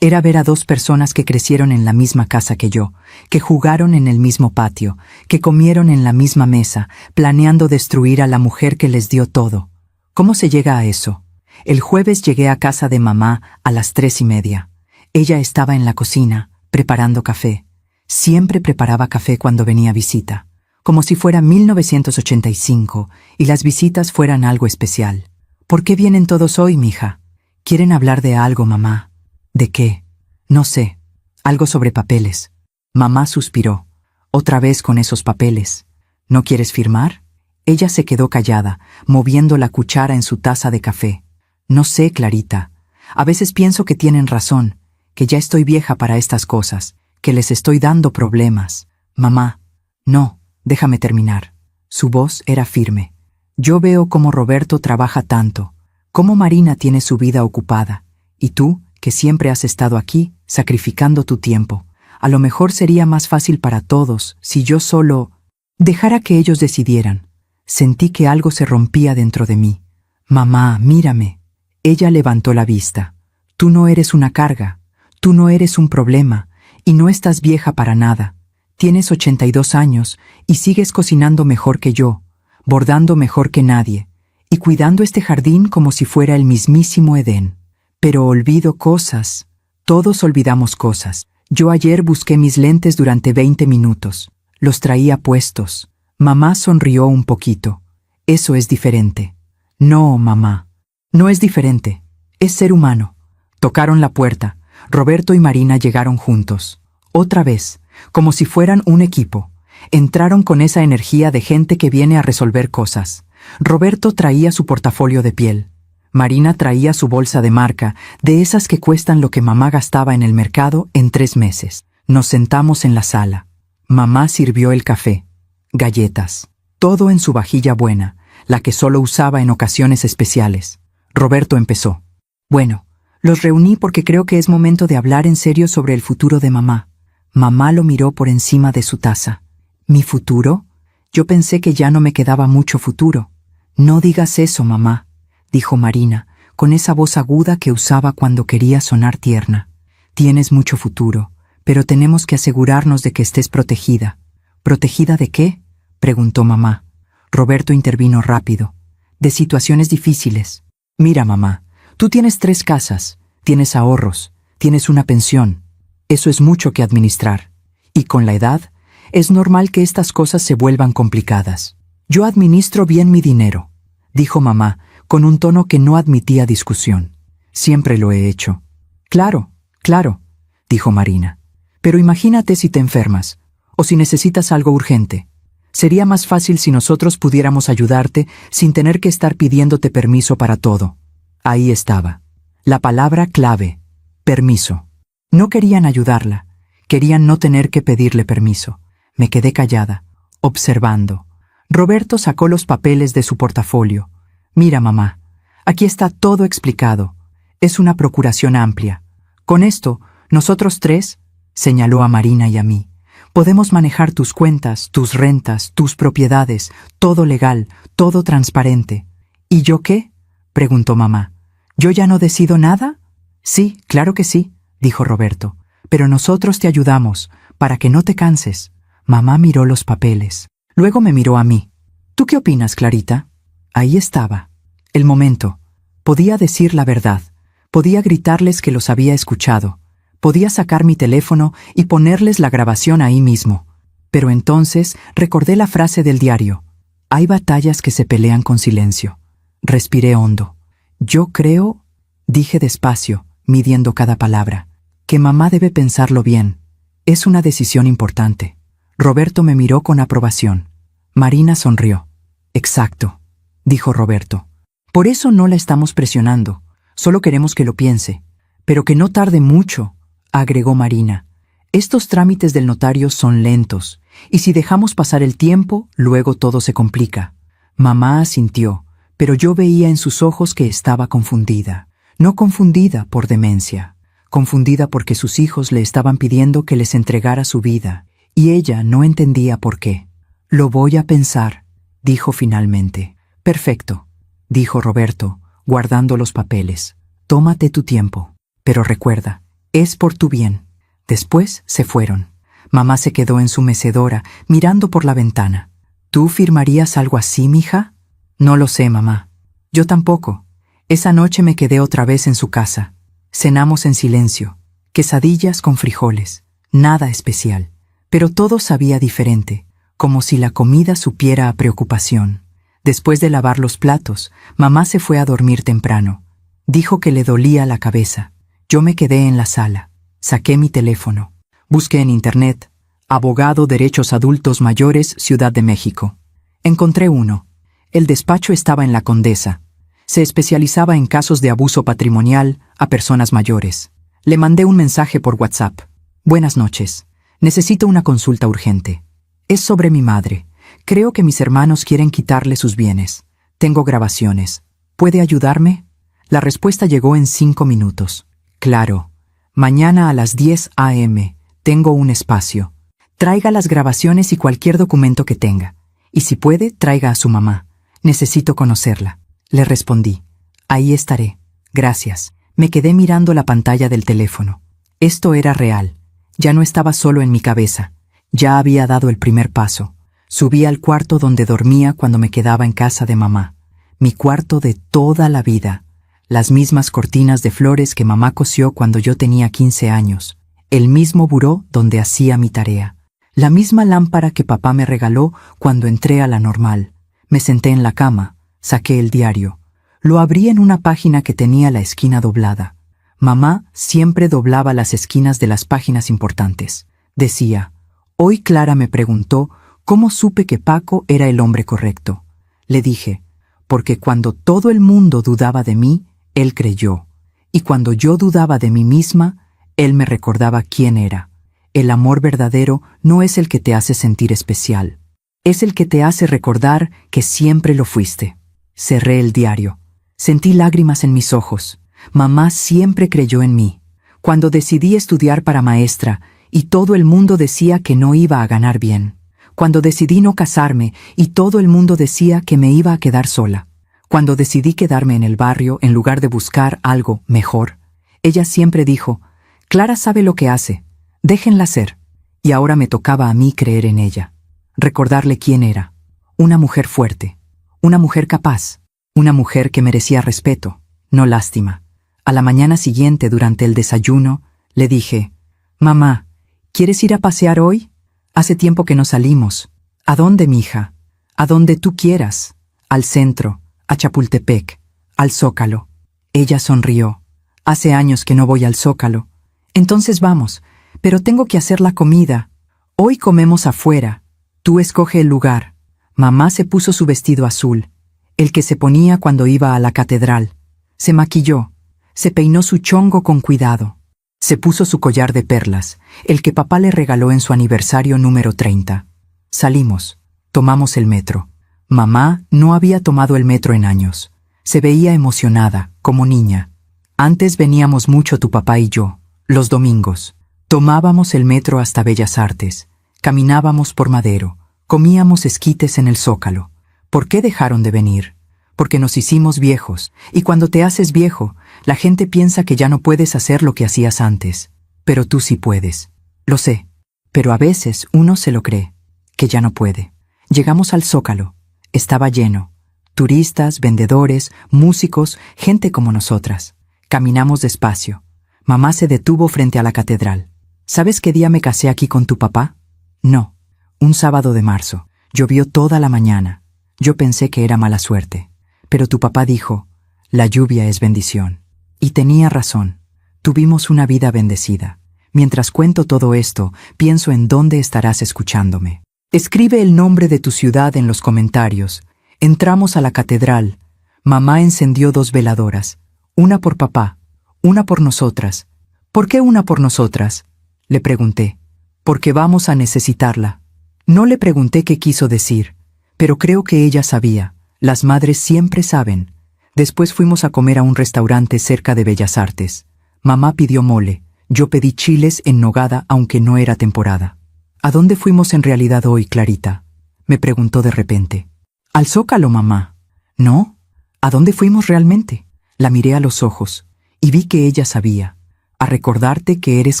Era ver a dos personas que crecieron en la misma casa que yo, que jugaron en el mismo patio, que comieron en la misma mesa, planeando destruir a la mujer que les dio todo. ¿Cómo se llega a eso? El jueves llegué a casa de mamá a las 3:30. Ella estaba en la cocina, preparando café. Siempre preparaba café cuando venía visita, como si fuera 1985 y las visitas fueran algo especial. ¿Por qué vienen todos hoy, mija? ¿Quieren hablar de algo, mamá? ¿De qué? No sé. Algo sobre papeles. Mamá suspiró. Otra vez con esos papeles. ¿No quieres firmar? Ella se quedó callada, moviendo la cuchara en su taza de café. No sé, Clarita. A veces pienso que tienen razón, que ya estoy vieja para estas cosas, que les estoy dando problemas. Mamá. No, déjame terminar. Su voz era firme. Yo veo cómo Roberto trabaja tanto, cómo Marina tiene su vida ocupada, y tú, que siempre has estado aquí, sacrificando tu tiempo. A lo mejor sería más fácil para todos si yo solo dejara que ellos decidieran. Sentí que algo se rompía dentro de mí. Mamá, mírame. Ella levantó la vista. Tú no eres una carga, tú no eres un problema, y no estás vieja para nada. Tienes 82 años y sigues cocinando mejor que yo, bordando mejor que nadie, y cuidando este jardín como si fuera el mismísimo Edén. Pero olvido cosas. Todos olvidamos cosas. Yo ayer busqué mis lentes durante 20 minutos. Los traía puestos. Mamá sonrió un poquito. Eso es diferente. No, mamá. No es diferente. Es ser humano. Tocaron la puerta. Roberto y Marina llegaron juntos. Otra vez, como si fueran un equipo. Entraron con esa energía de gente que viene a resolver cosas. Roberto traía su portafolio de piel. Marina traía su bolsa de marca, de esas que cuestan lo que mamá gastaba en el mercado en 3 meses. Nos sentamos en la sala. Mamá sirvió el café, galletas, todo en su vajilla buena, la que solo usaba en ocasiones especiales. Roberto empezó. Bueno, los reuní porque creo que es momento de hablar en serio sobre el futuro de mamá. Mamá lo miró por encima de su taza. ¿Mi futuro? Yo pensé que ya no me quedaba mucho futuro. No digas eso, mamá, dijo Marina, con esa voz aguda que usaba cuando quería sonar tierna. Tienes mucho futuro, pero tenemos que asegurarnos de que estés protegida. ¿Protegida de qué?, preguntó mamá. Roberto intervino rápido. De situaciones difíciles. Mira, mamá, tú tienes 3 casas, tienes ahorros, tienes una pensión. Eso es mucho que administrar. Y con la edad, es normal que estas cosas se vuelvan complicadas. Yo administro bien mi dinero, dijo mamá, con un tono que no admitía discusión. Siempre lo he hecho. Claro, claro, dijo Marina. Pero imagínate si te enfermas, o si necesitas algo urgente. Sería más fácil si nosotros pudiéramos ayudarte sin tener que estar pidiéndote permiso para todo. Ahí estaba. La palabra clave: permiso. No querían ayudarla, querían no tener que pedirle permiso. Me quedé callada, observando. Roberto sacó los papeles de su portafolio. Mira, mamá, aquí está todo explicado. Es una procuración amplia. Con esto, nosotros 3, señaló a Marina y a mí, podemos manejar tus cuentas, tus rentas, tus propiedades, todo legal, todo transparente. ¿Y yo qué?, preguntó mamá. ¿Yo ya no decido nada? Sí, claro que sí, dijo Roberto. Pero nosotros te ayudamos, para que no te canses. Mamá miró los papeles. Luego me miró a mí. ¿Tú qué opinas, Clarita? Ahí estaba. El momento. Podía decir la verdad. Podía gritarles que los había escuchado. Podía sacar mi teléfono y ponerles la grabación ahí mismo. Pero entonces recordé la frase del diario. Hay batallas que se pelean con silencio. Respiré hondo. Yo creo, dije despacio, midiendo cada palabra, que mamá debe pensarlo bien. Es una decisión importante. Roberto me miró con aprobación. Marina sonrió. Exacto, dijo Roberto. Por eso no la estamos presionando. Solo queremos que lo piense. Pero que no tarde mucho, agregó Marina. Estos trámites del notario son lentos, y si dejamos pasar el tiempo, luego todo se complica. Mamá asintió, pero yo veía en sus ojos que estaba confundida. No confundida por demencia, confundida porque sus hijos le estaban pidiendo que les entregara su vida, y ella no entendía por qué. Lo voy a pensar, dijo finalmente. Perfecto, dijo Roberto, guardando los papeles. Tómate tu tiempo, pero recuerda, es por tu bien. Después se fueron. Mamá se quedó en su mecedora, mirando por la ventana. ¿Tú firmarías algo así, mija? No lo sé, mamá. Yo tampoco. Esa noche me quedé otra vez en su casa. Cenamos en silencio. Quesadillas con frijoles. Nada especial. Pero todo sabía diferente, como si la comida supiera a preocupación. Después de lavar los platos, mamá se fue a dormir temprano. Dijo que le dolía la cabeza. Yo me quedé en la sala. Saqué mi teléfono. Busqué en internet. Abogado Derechos Adultos Mayores, Ciudad de México. Encontré uno. El despacho estaba en La Condesa. Se especializaba en casos de abuso patrimonial a personas mayores. Le mandé un mensaje por WhatsApp. Buenas noches. Necesito una consulta urgente. Es sobre mi madre. Creo que mis hermanos quieren quitarle sus bienes. Tengo grabaciones. ¿Puede ayudarme? La respuesta llegó en 5 minutos. Claro. Mañana a las 10 a.m. Tengo un espacio. Traiga las grabaciones y cualquier documento que tenga. Y si puede, traiga a su mamá. Necesito conocerla. Le respondí. Ahí estaré. Gracias. Me quedé mirando la pantalla del teléfono. Esto era real. Ya no estaba solo en mi cabeza. Ya había dado el primer paso. Subí al cuarto donde dormía cuando me quedaba en casa de mamá. Mi cuarto de toda la vida. Las mismas cortinas de flores que mamá cosió cuando yo tenía 15 años. El mismo buró donde hacía mi tarea. La misma lámpara que papá me regaló cuando entré a la normal. Me senté en la cama, saqué el diario. Lo abrí en una página que tenía la esquina doblada. Mamá siempre doblaba las esquinas de las páginas importantes. Decía, hoy Clara me preguntó cómo supe que Paco era el hombre correcto. Le dije, porque cuando todo el mundo dudaba de mí, él creyó. Y cuando yo dudaba de mí misma, él me recordaba quién era. El amor verdadero no es el que te hace sentir especial. Es el que te hace recordar que siempre lo fuiste. Cerré el diario. Sentí lágrimas en mis ojos. Mamá siempre creyó en mí. Cuando decidí estudiar para maestra y todo el mundo decía que no iba a ganar bien. Cuando decidí no casarme y todo el mundo decía que me iba a quedar sola. Cuando decidí quedarme en el barrio en lugar de buscar algo mejor, ella siempre dijo, Clara sabe lo que hace, déjenla ser. Y ahora me tocaba a mí creer en ella, recordarle quién era. Una mujer fuerte, una mujer capaz, una mujer que merecía respeto, no lástima. A la mañana siguiente, durante el desayuno, le dije, Mamá, ¿quieres ir a pasear hoy? Hace tiempo que no salimos. ¿A dónde, mija? A donde tú quieras. Al centro, a Chapultepec, al Zócalo. Ella sonrió. Hace años que no voy al Zócalo. Entonces vamos, pero tengo que hacer la comida. Hoy comemos afuera. Tú escoge el lugar. Mamá se puso su vestido azul, el que se ponía cuando iba a la catedral. Se maquilló, se peinó su chongo con cuidado. Se puso su collar de perlas, el que papá le regaló en su aniversario número 30. Salimos, tomamos el metro. Mamá no había tomado el metro en años. Se veía emocionada, como niña. Antes veníamos mucho tu papá y yo, los domingos. Tomábamos el metro hasta Bellas Artes, caminábamos por Madero, comíamos esquites en el Zócalo. ¿Por qué dejaron de venir? Porque nos hicimos viejos, y cuando te haces viejo, la gente piensa que ya no puedes hacer lo que hacías antes. Pero tú sí puedes. Lo sé, pero a veces uno se lo cree, que ya no puede. Llegamos al Zócalo. Estaba lleno. Turistas, vendedores, músicos, gente como nosotras. Caminamos despacio. Mamá se detuvo frente a la catedral. ¿Sabes qué día me casé aquí con tu papá? No. Un sábado de marzo. Llovió toda la mañana. Yo pensé que era mala suerte. Pero tu papá dijo, la lluvia es bendición. Y tenía razón. Tuvimos una vida bendecida. Mientras cuento todo esto, pienso en dónde estarás escuchándome. Escribe el nombre de tu ciudad en los comentarios. Entramos a la catedral. Mamá encendió 2 veladoras. Una por papá, una por nosotras. ¿Por qué una por nosotras? Le pregunté. Porque vamos a necesitarla. No le pregunté qué quiso decir, pero creo que ella sabía. Las madres siempre saben. Después fuimos a comer a un restaurante cerca de Bellas Artes. Mamá pidió mole, yo pedí chiles en nogada aunque no era temporada. ¿A dónde fuimos en realidad hoy, Clarita? Me preguntó de repente. Al Zócalo, mamá. ¿No? ¿A dónde fuimos realmente? La miré a los ojos y vi que ella sabía. A recordarte que eres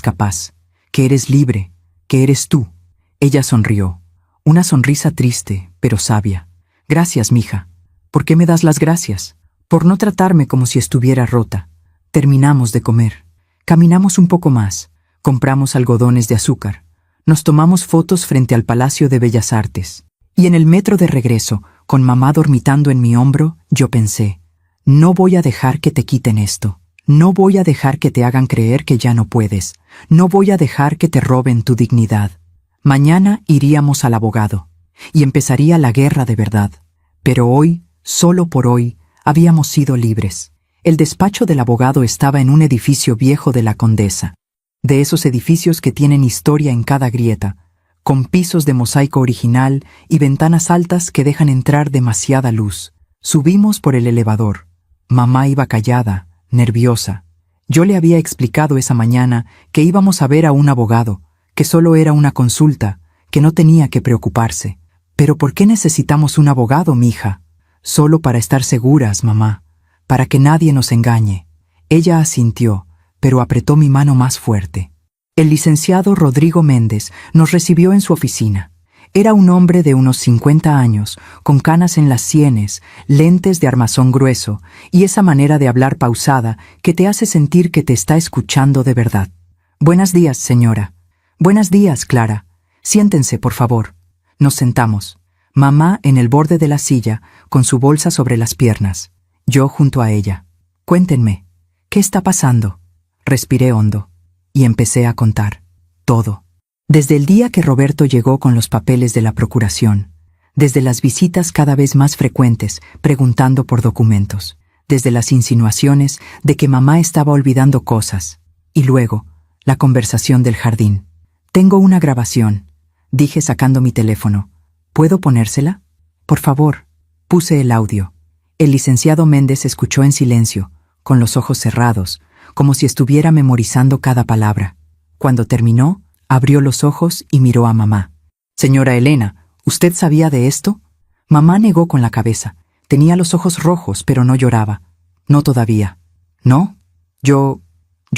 capaz, que eres libre, que eres tú. Ella sonrió. Una sonrisa triste, pero sabia. Gracias, mija. ¿Por qué me das las gracias? Por no tratarme como si estuviera rota. Terminamos de comer. Caminamos un poco más. Compramos algodones de azúcar. Nos tomamos fotos frente al Palacio de Bellas Artes. Y en el metro de regreso, con mamá dormitando en mi hombro, yo pensé, no voy a dejar que te quiten esto. No voy a dejar que te hagan creer que ya no puedes. No voy a dejar que te roben tu dignidad. Mañana iríamos al abogado. Y empezaría la guerra de verdad. Pero hoy, solo por hoy, habíamos sido libres. El despacho del abogado estaba en un edificio viejo de la Condesa. De esos edificios que tienen historia en cada grieta, con pisos de mosaico original y ventanas altas que dejan entrar demasiada luz. Subimos por el elevador. Mamá iba callada, nerviosa. Yo le había explicado esa mañana que íbamos a ver a un abogado, que solo era una consulta, que no tenía que preocuparse. ¿Pero por qué necesitamos un abogado, mija? Solo para estar seguras, mamá, para que nadie nos engañe. Ella asintió, pero apretó mi mano más fuerte. El licenciado Rodrigo Méndez nos recibió en su oficina. Era un hombre de unos 50 años, con canas en las sienes, lentes de armazón grueso y esa manera de hablar pausada que te hace sentir que te está escuchando de verdad. Buenos días, señora. Buenos días, Clara. Siéntense, por favor. Nos sentamos. Mamá en el borde de la silla, con su bolsa sobre las piernas. Yo junto a ella. Cuéntenme, ¿qué está pasando? Respiré hondo y empecé a contar. Todo. Desde el día que Roberto llegó con los papeles de la procuración, desde las visitas cada vez más frecuentes preguntando por documentos, desde las insinuaciones de que mamá estaba olvidando cosas, y luego, la conversación del jardín. Tengo una grabación, dije sacando mi teléfono. ¿Puedo ponérsela? Por favor. Puse el audio. El licenciado Méndez escuchó en silencio, con los ojos cerrados, como si estuviera memorizando cada palabra. Cuando terminó, abrió los ojos y miró a mamá. Señora Elena, ¿usted sabía de esto? Mamá negó con la cabeza, Tenía los ojos rojos, pero no lloraba. No todavía. ¿No? Yo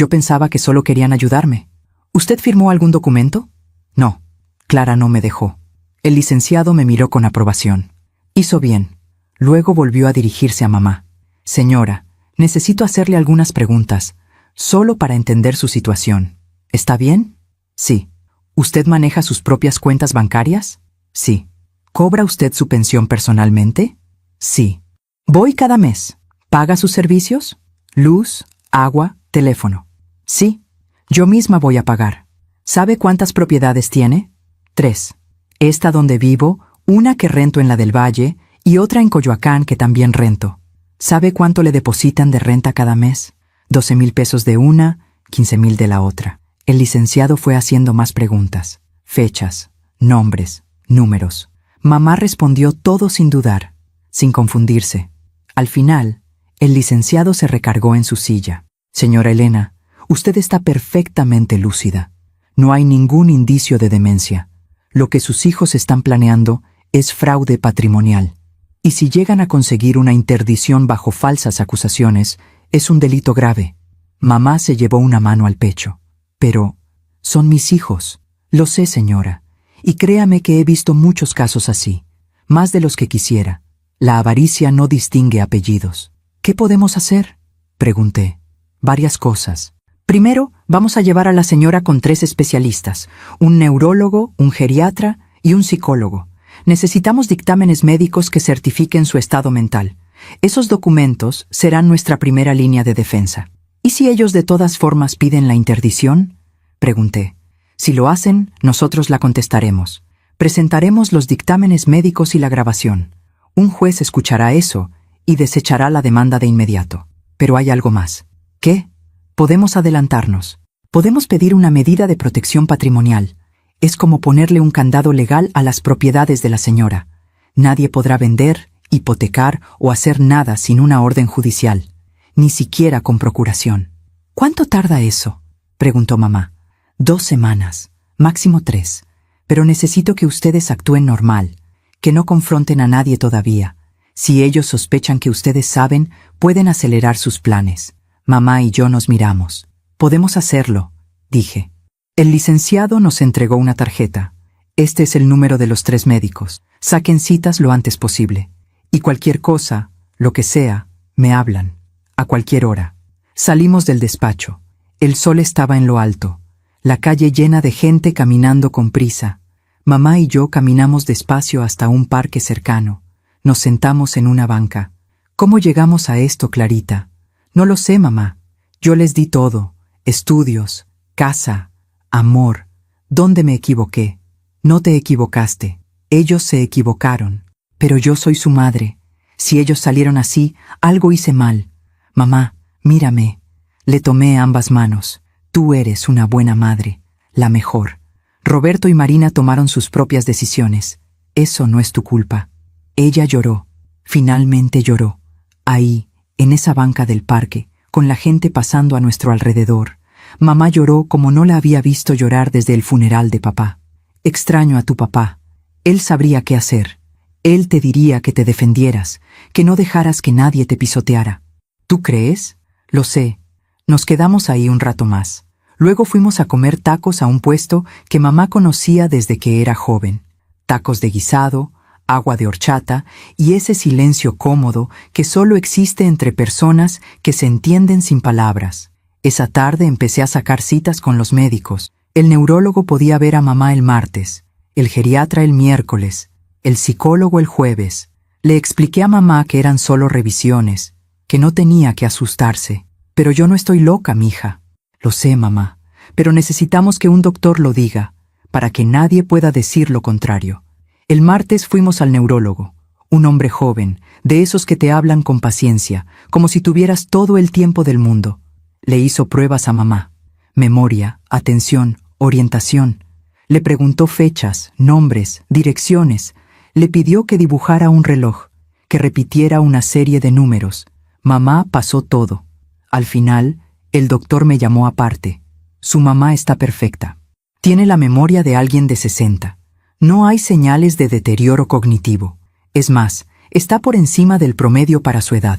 pensaba que solo querían ayudarme. ¿Usted firmó algún documento? No. Clara no me dejó. El licenciado me miró con aprobación. Hizo bien. Luego volvió a dirigirse a mamá. Señora, necesito hacerle algunas preguntas, solo para entender su situación. ¿Está bien? Sí. ¿Usted maneja sus propias cuentas bancarias? Sí. ¿Cobra usted su pensión personalmente? Sí. ¿Voy cada mes? ¿Paga sus servicios? Luz, agua, teléfono. Sí. Yo misma voy a pagar. ¿Sabe cuántas propiedades tiene? 3. Esta donde vivo, una que rento en la del Valle y otra en Coyoacán que también rento. ¿Sabe cuánto le depositan de renta cada mes? 12,000 pesos de una, 15,000 de la otra. El licenciado fue haciendo más preguntas. Fechas, nombres, números. Mamá respondió todo sin dudar, sin confundirse. Al final, el licenciado se recargó en su silla. Señora Elena, usted está perfectamente lúcida. No hay ningún indicio de demencia. Lo que sus hijos están planeando es fraude patrimonial. Y si llegan a conseguir una interdición bajo falsas acusaciones, es un delito grave. Mamá se llevó una mano al pecho. Pero, son mis hijos. Lo sé, señora. Y créame que he visto muchos casos así. Más de los que quisiera. La avaricia no distingue apellidos. ¿Qué podemos hacer?, pregunté. Varias cosas. Primero, vamos a llevar a la señora con 3 especialistas, un neurólogo, un geriatra y un psicólogo. Necesitamos dictámenes médicos que certifiquen su estado mental. Esos documentos serán nuestra primera línea de defensa. ¿Y si ellos de todas formas piden la interdición?, pregunté. Si lo hacen, nosotros la contestaremos. Presentaremos los dictámenes médicos y la grabación. Un juez escuchará eso y desechará la demanda de inmediato. Pero hay algo más. ¿Qué? Podemos adelantarnos. Podemos pedir una medida de protección patrimonial. Es como ponerle un candado legal a las propiedades de la señora. Nadie podrá vender, hipotecar o hacer nada sin una orden judicial, ni siquiera con procuración. ¿Cuánto tarda eso?, preguntó mamá. 2 semanas, máximo 3. Pero necesito que ustedes actúen normal, que no confronten a nadie todavía. Si ellos sospechan que ustedes saben, pueden acelerar sus planes. Mamá y yo nos miramos. Podemos hacerlo, dije. El licenciado nos entregó una tarjeta. Este es el número de los 3 médicos. Saquen citas lo antes posible. Y cualquier cosa, lo que sea, me hablan. A cualquier hora. Salimos del despacho. El sol estaba en lo alto. La calle llena de gente caminando con prisa. Mamá y yo caminamos despacio hasta un parque cercano. Nos sentamos en una banca. ¿Cómo llegamos a esto, Clarita? No lo sé, mamá. Yo les di todo. Estudios, casa, amor. ¿Dónde me equivoqué? No te equivocaste. Ellos se equivocaron. Pero yo soy su madre. Si ellos salieron así, algo hice mal. Mamá, mírame. Le tomé ambas manos. Tú eres una buena madre. La mejor. Roberto y Marina tomaron sus propias decisiones. Eso no es tu culpa. Ella lloró. Finalmente lloró. Ahí, en esa banca del parque, con la gente pasando a nuestro alrededor. Mamá lloró como no la había visto llorar desde el funeral de papá. Extraño a tu papá. Él sabría qué hacer. Él te diría que te defendieras, que no dejaras que nadie te pisoteara. ¿Tú crees? Lo sé. Nos quedamos ahí un rato más. Luego fuimos a comer tacos a un puesto que mamá conocía desde que era joven. Tacos de guisado, agua de horchata y ese silencio cómodo que solo existe entre personas que se entienden sin palabras. Esa tarde empecé a sacar citas con los médicos. El neurólogo podía ver a mamá el martes, el geriatra el miércoles, el psicólogo el jueves. Le expliqué a mamá que eran solo revisiones, que no tenía que asustarse. Pero yo no estoy loca, mija. Lo sé, mamá, pero necesitamos que un doctor lo diga, para que nadie pueda decir lo contrario. El martes fuimos al neurólogo, un hombre joven, de esos que te hablan con paciencia, como si tuvieras todo el tiempo del mundo. Le hizo pruebas a mamá. Memoria, atención, orientación. Le preguntó fechas, nombres, direcciones. Le pidió que dibujara un reloj, que repitiera una serie de números. Mamá pasó todo. Al final, el doctor me llamó aparte. Su mamá está perfecta. Tiene la memoria de alguien de 60. No hay señales de deterioro cognitivo. Es más, Está por encima del promedio para su edad.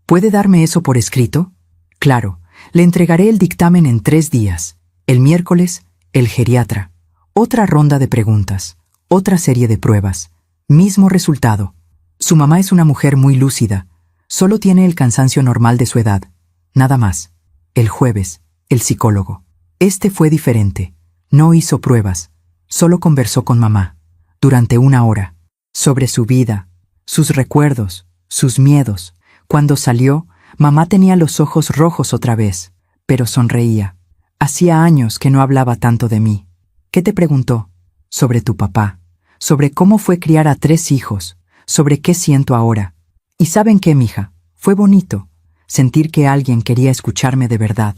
¿Puede darme eso por escrito? Claro, le entregaré el dictamen en 3 días. El miércoles, el geriatra. Otra ronda de preguntas, otra serie de pruebas. Mismo resultado. Su mamá es una mujer muy lúcida. Solo tiene el cansancio normal de su edad. Nada más. El jueves, el psicólogo. Este fue diferente. No hizo pruebas. Solo conversó con mamá. Durante 1 hora. Sobre su vida, sus recuerdos, sus miedos. Cuando salió, mamá tenía los ojos rojos otra vez, pero sonreía. Hacía años que no hablaba tanto de mí. ¿Qué te preguntó? Sobre tu papá. Sobre cómo fue criar a 3 hijos. Sobre qué siento ahora. ¿Y saben qué, mija? Fue bonito. Sentir que alguien quería escucharme de verdad.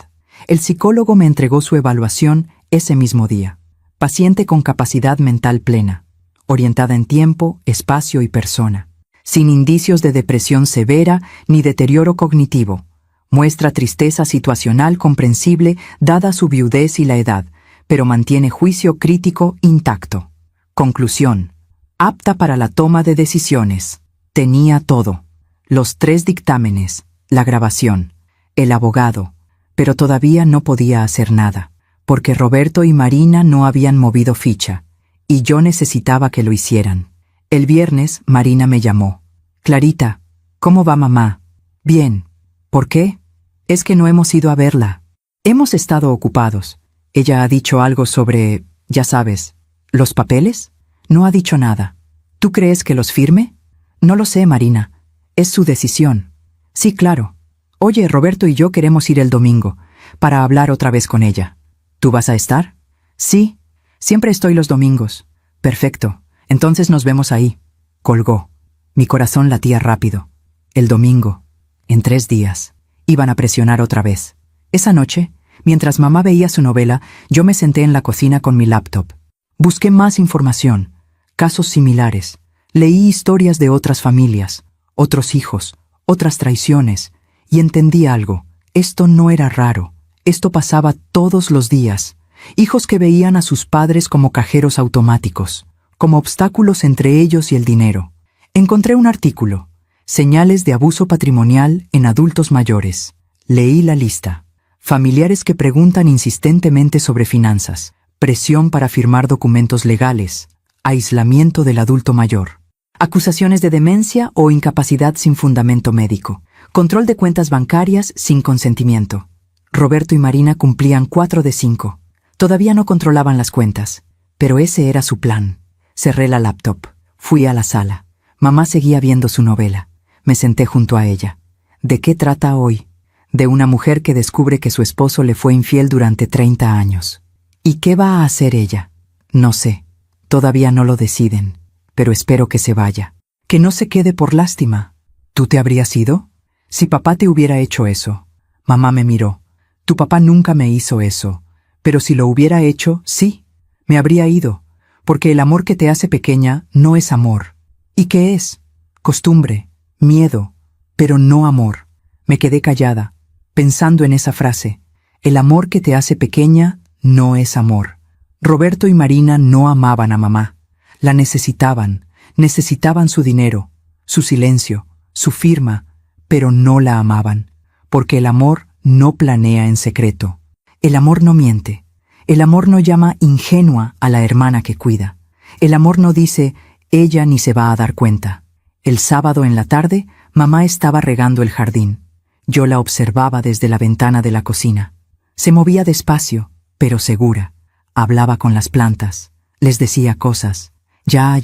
El psicólogo me entregó su evaluación ese mismo día. Paciente con capacidad mental plena, orientada en tiempo, espacio y persona. Sin indicios de depresión severa ni deterioro cognitivo. Muestra tristeza situacional comprensible dada su viudez y la edad, pero mantiene juicio crítico intacto. Conclusión. Apta para la toma de decisiones. Tenía todo. Los 3 dictámenes, la grabación, el abogado, pero todavía no podía hacer nada, porque Roberto y Marina no habían movido ficha, y yo necesitaba que lo hicieran. El viernes, Marina me llamó. Clarita, ¿cómo va mamá? Bien. ¿Por qué? Es que no hemos ido a verla. Hemos estado ocupados. Ella ha dicho algo sobre, ya sabes, ¿los papeles? No ha dicho nada. ¿Tú crees que los firme? No lo sé, Marina. Es su decisión. Sí, claro. Oye, Roberto y yo queremos ir el domingo, para hablar otra vez con ella. ¿Tú vas a estar? Sí. Siempre estoy los domingos. Perfecto. Entonces nos vemos ahí. Colgó. Mi corazón latía rápido. El domingo. En 3 días. Iban a presionar otra vez. Esa noche, mientras mamá veía su novela, yo me senté en la cocina con mi laptop. Busqué más información, casos similares. Leí historias de otras familias, otros hijos, otras traiciones, y entendí algo. Esto no era raro. Esto pasaba todos los días. Hijos que veían a sus padres como cajeros automáticos, como obstáculos entre ellos y el dinero. Encontré un artículo, Señales de abuso patrimonial en adultos mayores. Leí la lista. Familiares que preguntan insistentemente sobre finanzas, presión para firmar documentos legales, aislamiento del adulto mayor, acusaciones de demencia o incapacidad sin fundamento médico, control de cuentas bancarias sin consentimiento. Roberto y Marina cumplían 4 de 5. Todavía no controlaban las cuentas, pero ese era su plan. Cerré la laptop, fui a la sala. Mamá seguía viendo su novela. Me senté junto a ella. ¿De qué trata hoy? De una mujer que descubre que su esposo le fue infiel durante 30 años. ¿Y qué va a hacer ella? No sé. Todavía no lo deciden, pero espero que se vaya. Que no se quede por lástima. ¿Tú te habrías ido? Si papá te hubiera hecho eso. Mamá me miró. Tu papá nunca me hizo eso. Pero si lo hubiera hecho, sí, me habría ido. Porque el amor que te hace pequeña no es amor. ¿Y qué es? Costumbre, miedo, pero no amor. Me quedé callada, pensando en esa frase. El amor que te hace pequeña no es amor. Roberto y Marina no amaban a mamá. La necesitaban su dinero, su silencio, su firma, pero no la amaban, porque el amor no planea en secreto. El amor no miente. El amor no llama ingenua a la hermana que cuida. El amor no dice, ella ni se va a dar cuenta. El sábado en la tarde, mamá estaba regando el jardín. Yo la observaba desde la ventana de la cocina. Se movía despacio, pero segura. Hablaba con las plantas. Les decía cosas. Ya,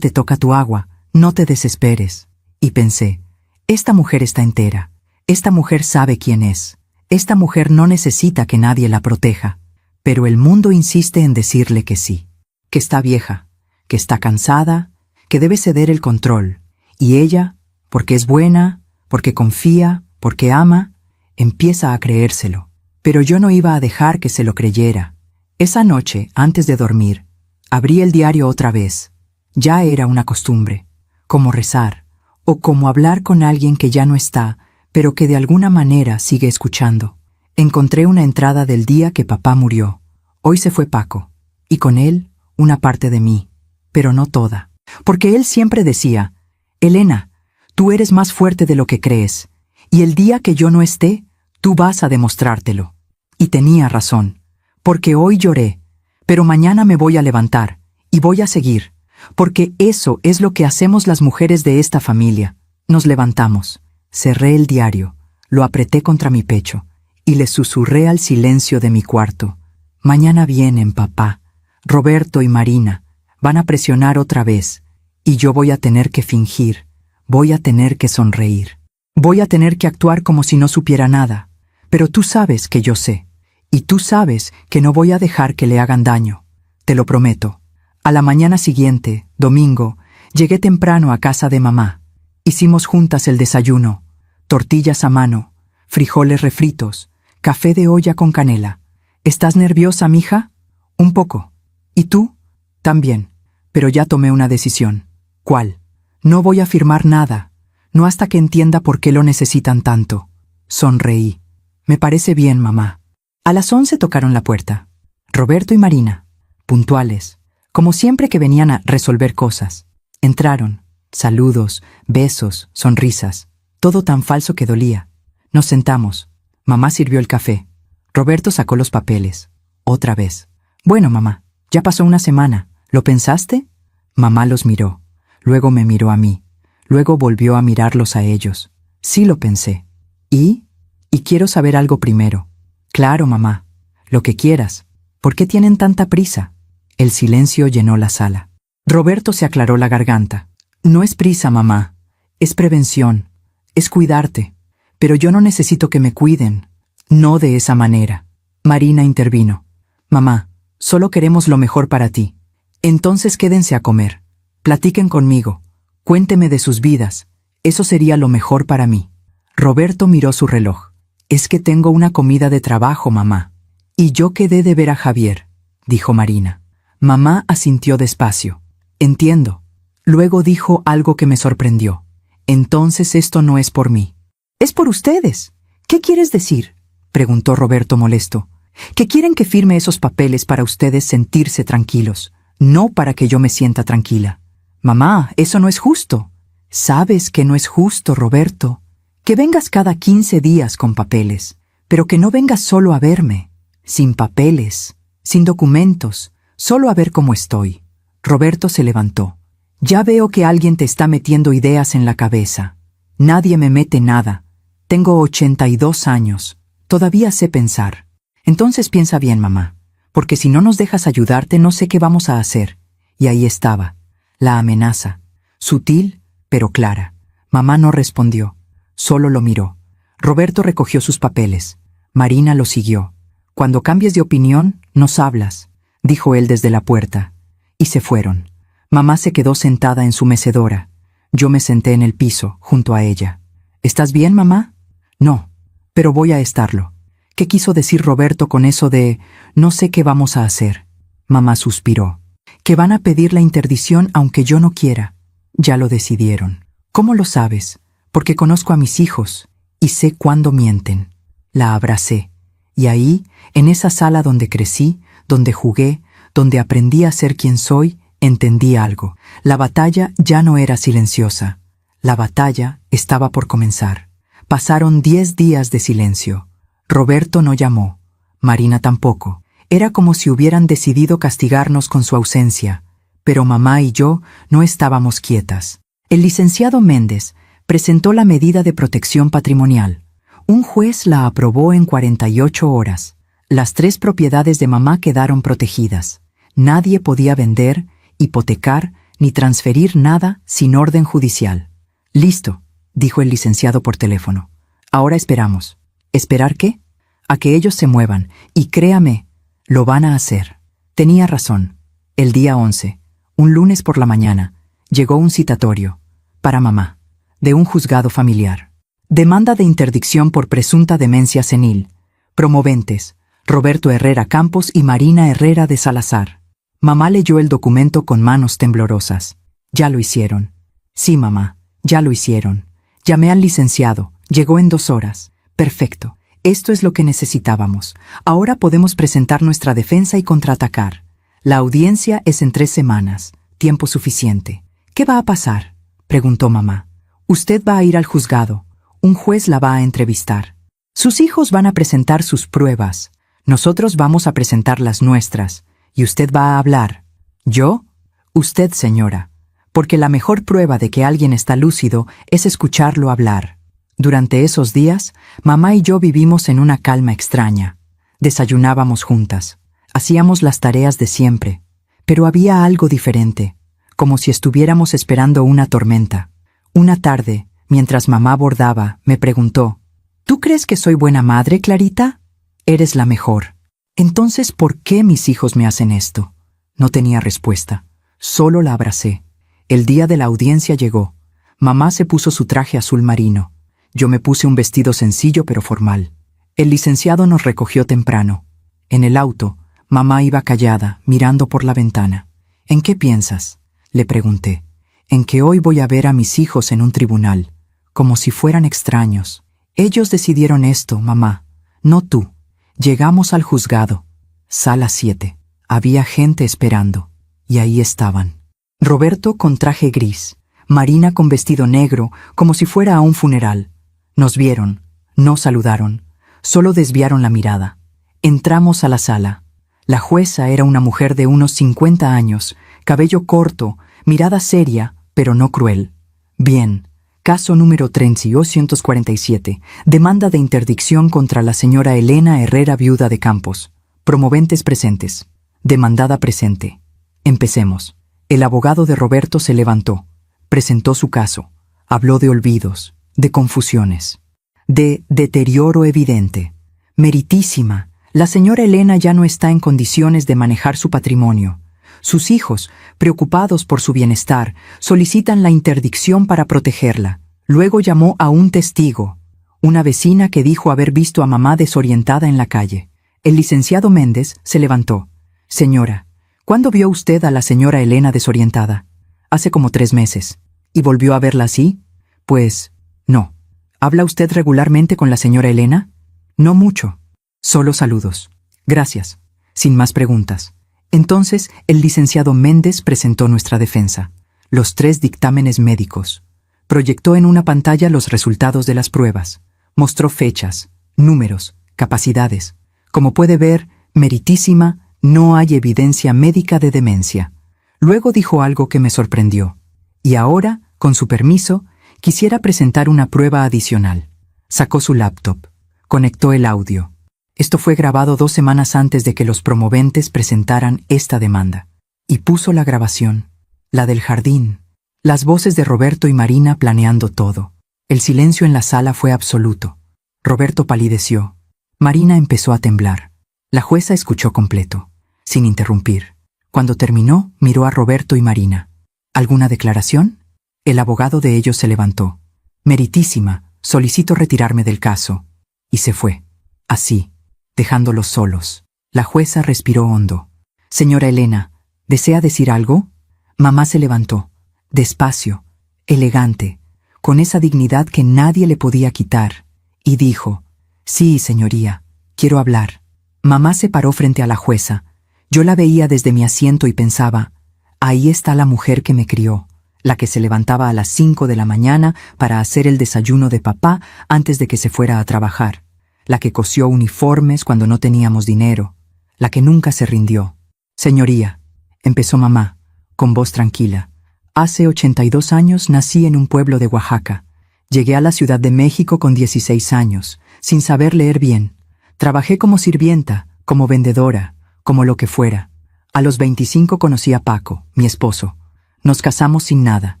te toca tu agua. No te desesperes. Y pensé, esta mujer está entera. Esta mujer sabe quién es. Esta mujer no necesita que nadie la proteja. Pero el mundo insiste en decirle que sí. Que está vieja. Que está cansada. Que debe ceder el control. Y ella, porque es buena, porque confía, porque ama, empieza a creérselo. Pero yo no iba a dejar que se lo creyera. Esa noche, antes de dormir, abrí el diario otra vez. Ya era una costumbre, como rezar, o como hablar con alguien que ya no está, pero que de alguna manera sigue escuchando. Encontré una entrada del día que papá murió. Hoy se fue Paco, y con él una parte de mí, pero no toda. Porque él siempre decía, Elena, Tú eres más fuerte de lo que crees, y el día que yo no esté, tú vas a demostrártelo. Y tenía razón, porque hoy lloré, pero mañana me voy a levantar, y voy a seguir, porque eso es lo que hacemos las mujeres de esta familia. Nos levantamos, cerré el diario, lo apreté contra mi pecho, y le susurré al silencio de mi cuarto. Mañana vienen, papá, Roberto y Marina, van a presionar otra vez, y yo voy a tener que fingir, voy a tener que sonreír, voy a tener que actuar como si no supiera nada, pero tú sabes que yo sé, y tú sabes que no voy a dejar que le hagan daño, te lo prometo. A la mañana siguiente, domingo, llegué temprano a casa de mamá. Hicimos juntas el desayuno, tortillas a mano, frijoles refritos, café de olla con canela. ¿Estás nerviosa, mija? Un poco. ¿Y tú? También. Pero ya tomé una decisión. ¿Cuál? No voy a firmar nada, no hasta que entienda por qué lo necesitan tanto. Sonreí. Me parece bien, mamá. A las 11 tocaron la puerta. Roberto y Marina, puntuales, como siempre que venían a resolver cosas. Entraron. Saludos, besos, sonrisas. Todo tan falso que dolía. Nos sentamos. Mamá sirvió el café. Roberto sacó los papeles. Otra vez. Bueno, mamá, ya pasó una semana. ¿Lo pensaste? Mamá los miró. Luego me miró a mí. Luego volvió a mirarlos a ellos. Sí lo pensé. ¿Y? Y quiero saber algo primero. Claro, mamá. Lo que quieras. ¿Por qué tienen tanta prisa? El silencio llenó la sala. Roberto se aclaró la garganta. No es prisa, mamá. Es prevención. Es cuidarte. Pero yo no necesito que me cuiden. No de esa manera. Marina intervino. Mamá, solo queremos lo mejor para ti. Entonces quédense a comer. Platiquen conmigo. Cuénteme de sus vidas. Eso sería lo mejor para mí. Roberto miró su reloj. Es que tengo una comida de trabajo, mamá. Y yo quedé de ver a Javier, dijo Marina. Mamá asintió despacio. Entiendo. Luego dijo algo que me sorprendió. Entonces esto no es por mí. Es por ustedes. ¿Qué quieres decir? Preguntó Roberto molesto. Que quieren que firme esos papeles para ustedes sentirse tranquilos, no para que yo me sienta tranquila. Mamá, eso no es justo. Sabes que no es justo, Roberto. Que vengas cada 15 días con papeles, pero que no vengas solo a verme, sin papeles, sin documentos, solo a ver cómo estoy. Roberto se levantó. Ya veo que alguien te está metiendo ideas en la cabeza. Nadie me mete nada. Tengo 82 años. Todavía sé pensar. Entonces piensa bien, mamá, porque si no nos dejas ayudarte no sé qué vamos a hacer. Y ahí estaba, la amenaza, sutil pero clara. Mamá no respondió, solo lo miró. Roberto recogió sus papeles. Marina lo siguió. Cuando cambies de opinión, nos hablas, dijo él desde la puerta. Y se fueron. Mamá se quedó sentada en su mecedora. Yo me senté en el piso, junto a ella. ¿Estás bien, mamá? No, pero voy a estarlo. ¿Qué quiso decir Roberto con eso de no sé qué vamos a hacer? Mamá suspiró. Que van a pedir la interdicción aunque yo no quiera. Ya lo decidieron. ¿Cómo lo sabes? Porque conozco a mis hijos y sé cuándo mienten. La abracé. Y ahí, en esa sala donde crecí, donde jugué, donde aprendí a ser quien soy, entendí algo. La batalla ya no era silenciosa. La batalla estaba por comenzar. Pasaron 10 días de silencio. Roberto no llamó. Marina tampoco. Era como si hubieran decidido castigarnos con su ausencia. Pero mamá y yo no estábamos quietas. El licenciado Méndez presentó la medida de protección patrimonial. Un juez la aprobó en 48 horas. Las 3 propiedades de mamá quedaron protegidas. Nadie podía vender, hipotecar ni transferir nada sin orden judicial. Listo, dijo el licenciado por teléfono. Ahora esperamos. ¿Esperar qué? A que ellos se muevan, y créame, lo van a hacer. Tenía razón. El día 11, un lunes por la mañana, llegó un citatorio, para mamá, de un juzgado familiar. Demanda de interdicción por presunta demencia senil. Promoventes, Roberto Herrera Campos y Marina Herrera de Salazar. Mamá leyó el documento con manos temblorosas. Ya lo hicieron. Sí, mamá, ya lo hicieron. Llamé al licenciado. Llegó en 2 horas. Perfecto. Esto es lo que necesitábamos. Ahora podemos presentar nuestra defensa y contraatacar. La audiencia es en 3 semanas. Tiempo suficiente. ¿Qué va a pasar? Preguntó mamá. Usted va a ir al juzgado. Un juez la va a entrevistar. Sus hijos van a presentar sus pruebas. Nosotros vamos a presentar las nuestras. Y usted va a hablar. ¿Yo? Usted, señora. Porque la mejor prueba de que alguien está lúcido es escucharlo hablar. Durante esos días, mamá y yo vivimos en una calma extraña. Desayunábamos juntas. Hacíamos las tareas de siempre. Pero había algo diferente, como si estuviéramos esperando una tormenta. Una tarde, mientras mamá bordaba, me preguntó: ¿Tú crees que soy buena madre, Clarita? Eres la mejor. Entonces, ¿por qué mis hijos me hacen esto? No tenía respuesta. Solo la abracé. El día de la audiencia llegó. Mamá se puso su traje azul marino. Yo me puse un vestido sencillo pero formal. El licenciado nos recogió temprano. En el auto, mamá iba callada, mirando por la ventana. ¿En qué piensas?, le pregunté. En que hoy voy a ver a mis hijos en un tribunal, como si fueran extraños. Ellos decidieron esto, mamá, no tú. Llegamos al juzgado. Sala 7. Había gente esperando, y ahí estaban. Roberto con traje gris, Marina con vestido negro, como si fuera a un funeral. Nos vieron, no saludaron, solo desviaron la mirada. Entramos a la sala. La jueza era una mujer de unos 50 años, cabello corto, mirada seria, pero no cruel. Bien, caso número 3847, demanda de interdicción contra la señora Elena Herrera, viuda de Campos. Promoventes presentes. Demandada presente. Empecemos. El abogado de Roberto se levantó, presentó su caso, habló de olvidos, de confusiones, de deterioro evidente. Meritísima, la señora Elena ya no está en condiciones de manejar su patrimonio. Sus hijos, preocupados por su bienestar, solicitan la interdicción para protegerla. Luego llamó a un testigo, una vecina que dijo haber visto a mamá desorientada en la calle. El licenciado Méndez se levantó. Señora, ¿cuándo vio usted a la señora Elena desorientada? Hace como 3 meses. ¿Y volvió a verla así? Pues, no. ¿Habla usted regularmente con la señora Elena? No mucho. Solo saludos. Gracias. Sin más preguntas. Entonces, el licenciado Méndez presentó nuestra defensa, los 3 dictámenes médicos. Proyectó en una pantalla los resultados de las pruebas. Mostró fechas, números, capacidades. Como puede ver, meritísima, no hay evidencia médica de demencia. Luego dijo algo que me sorprendió. Y ahora, con su permiso, quisiera presentar una prueba adicional. Sacó su laptop. Conectó el audio. Esto fue grabado 2 semanas antes de que los promoventes presentaran esta demanda. Y puso la grabación, la del jardín, las voces de Roberto y Marina planeando todo. El silencio en la sala fue absoluto. Roberto palideció. Marina empezó a temblar. La jueza escuchó completo, sin interrumpir. Cuando terminó, miró a Roberto y Marina. ¿Alguna declaración? El abogado de ellos se levantó. Meritísima, solicito retirarme del caso. Y se fue. Así, dejándolos solos. La jueza respiró hondo. Señora Elena, ¿desea decir algo? Mamá se levantó, despacio, elegante, con esa dignidad que nadie le podía quitar, y dijo: Sí, señoría, quiero hablar. Mamá se paró frente a la jueza. Yo la veía desde mi asiento y pensaba: ahí está la mujer que me crió, la que se levantaba a las 5 de la mañana para hacer el desayuno de papá antes de que se fuera a trabajar, la que cosió uniformes cuando no teníamos dinero, la que nunca se rindió. Señoría, empezó mamá, con voz tranquila, hace 82 años nací en un pueblo de Oaxaca. Llegué a la Ciudad de México con 16 años, sin saber leer bien. Trabajé como sirvienta, como vendedora, como lo que fuera. A los 25 conocí a Paco, mi esposo. Nos casamos sin nada,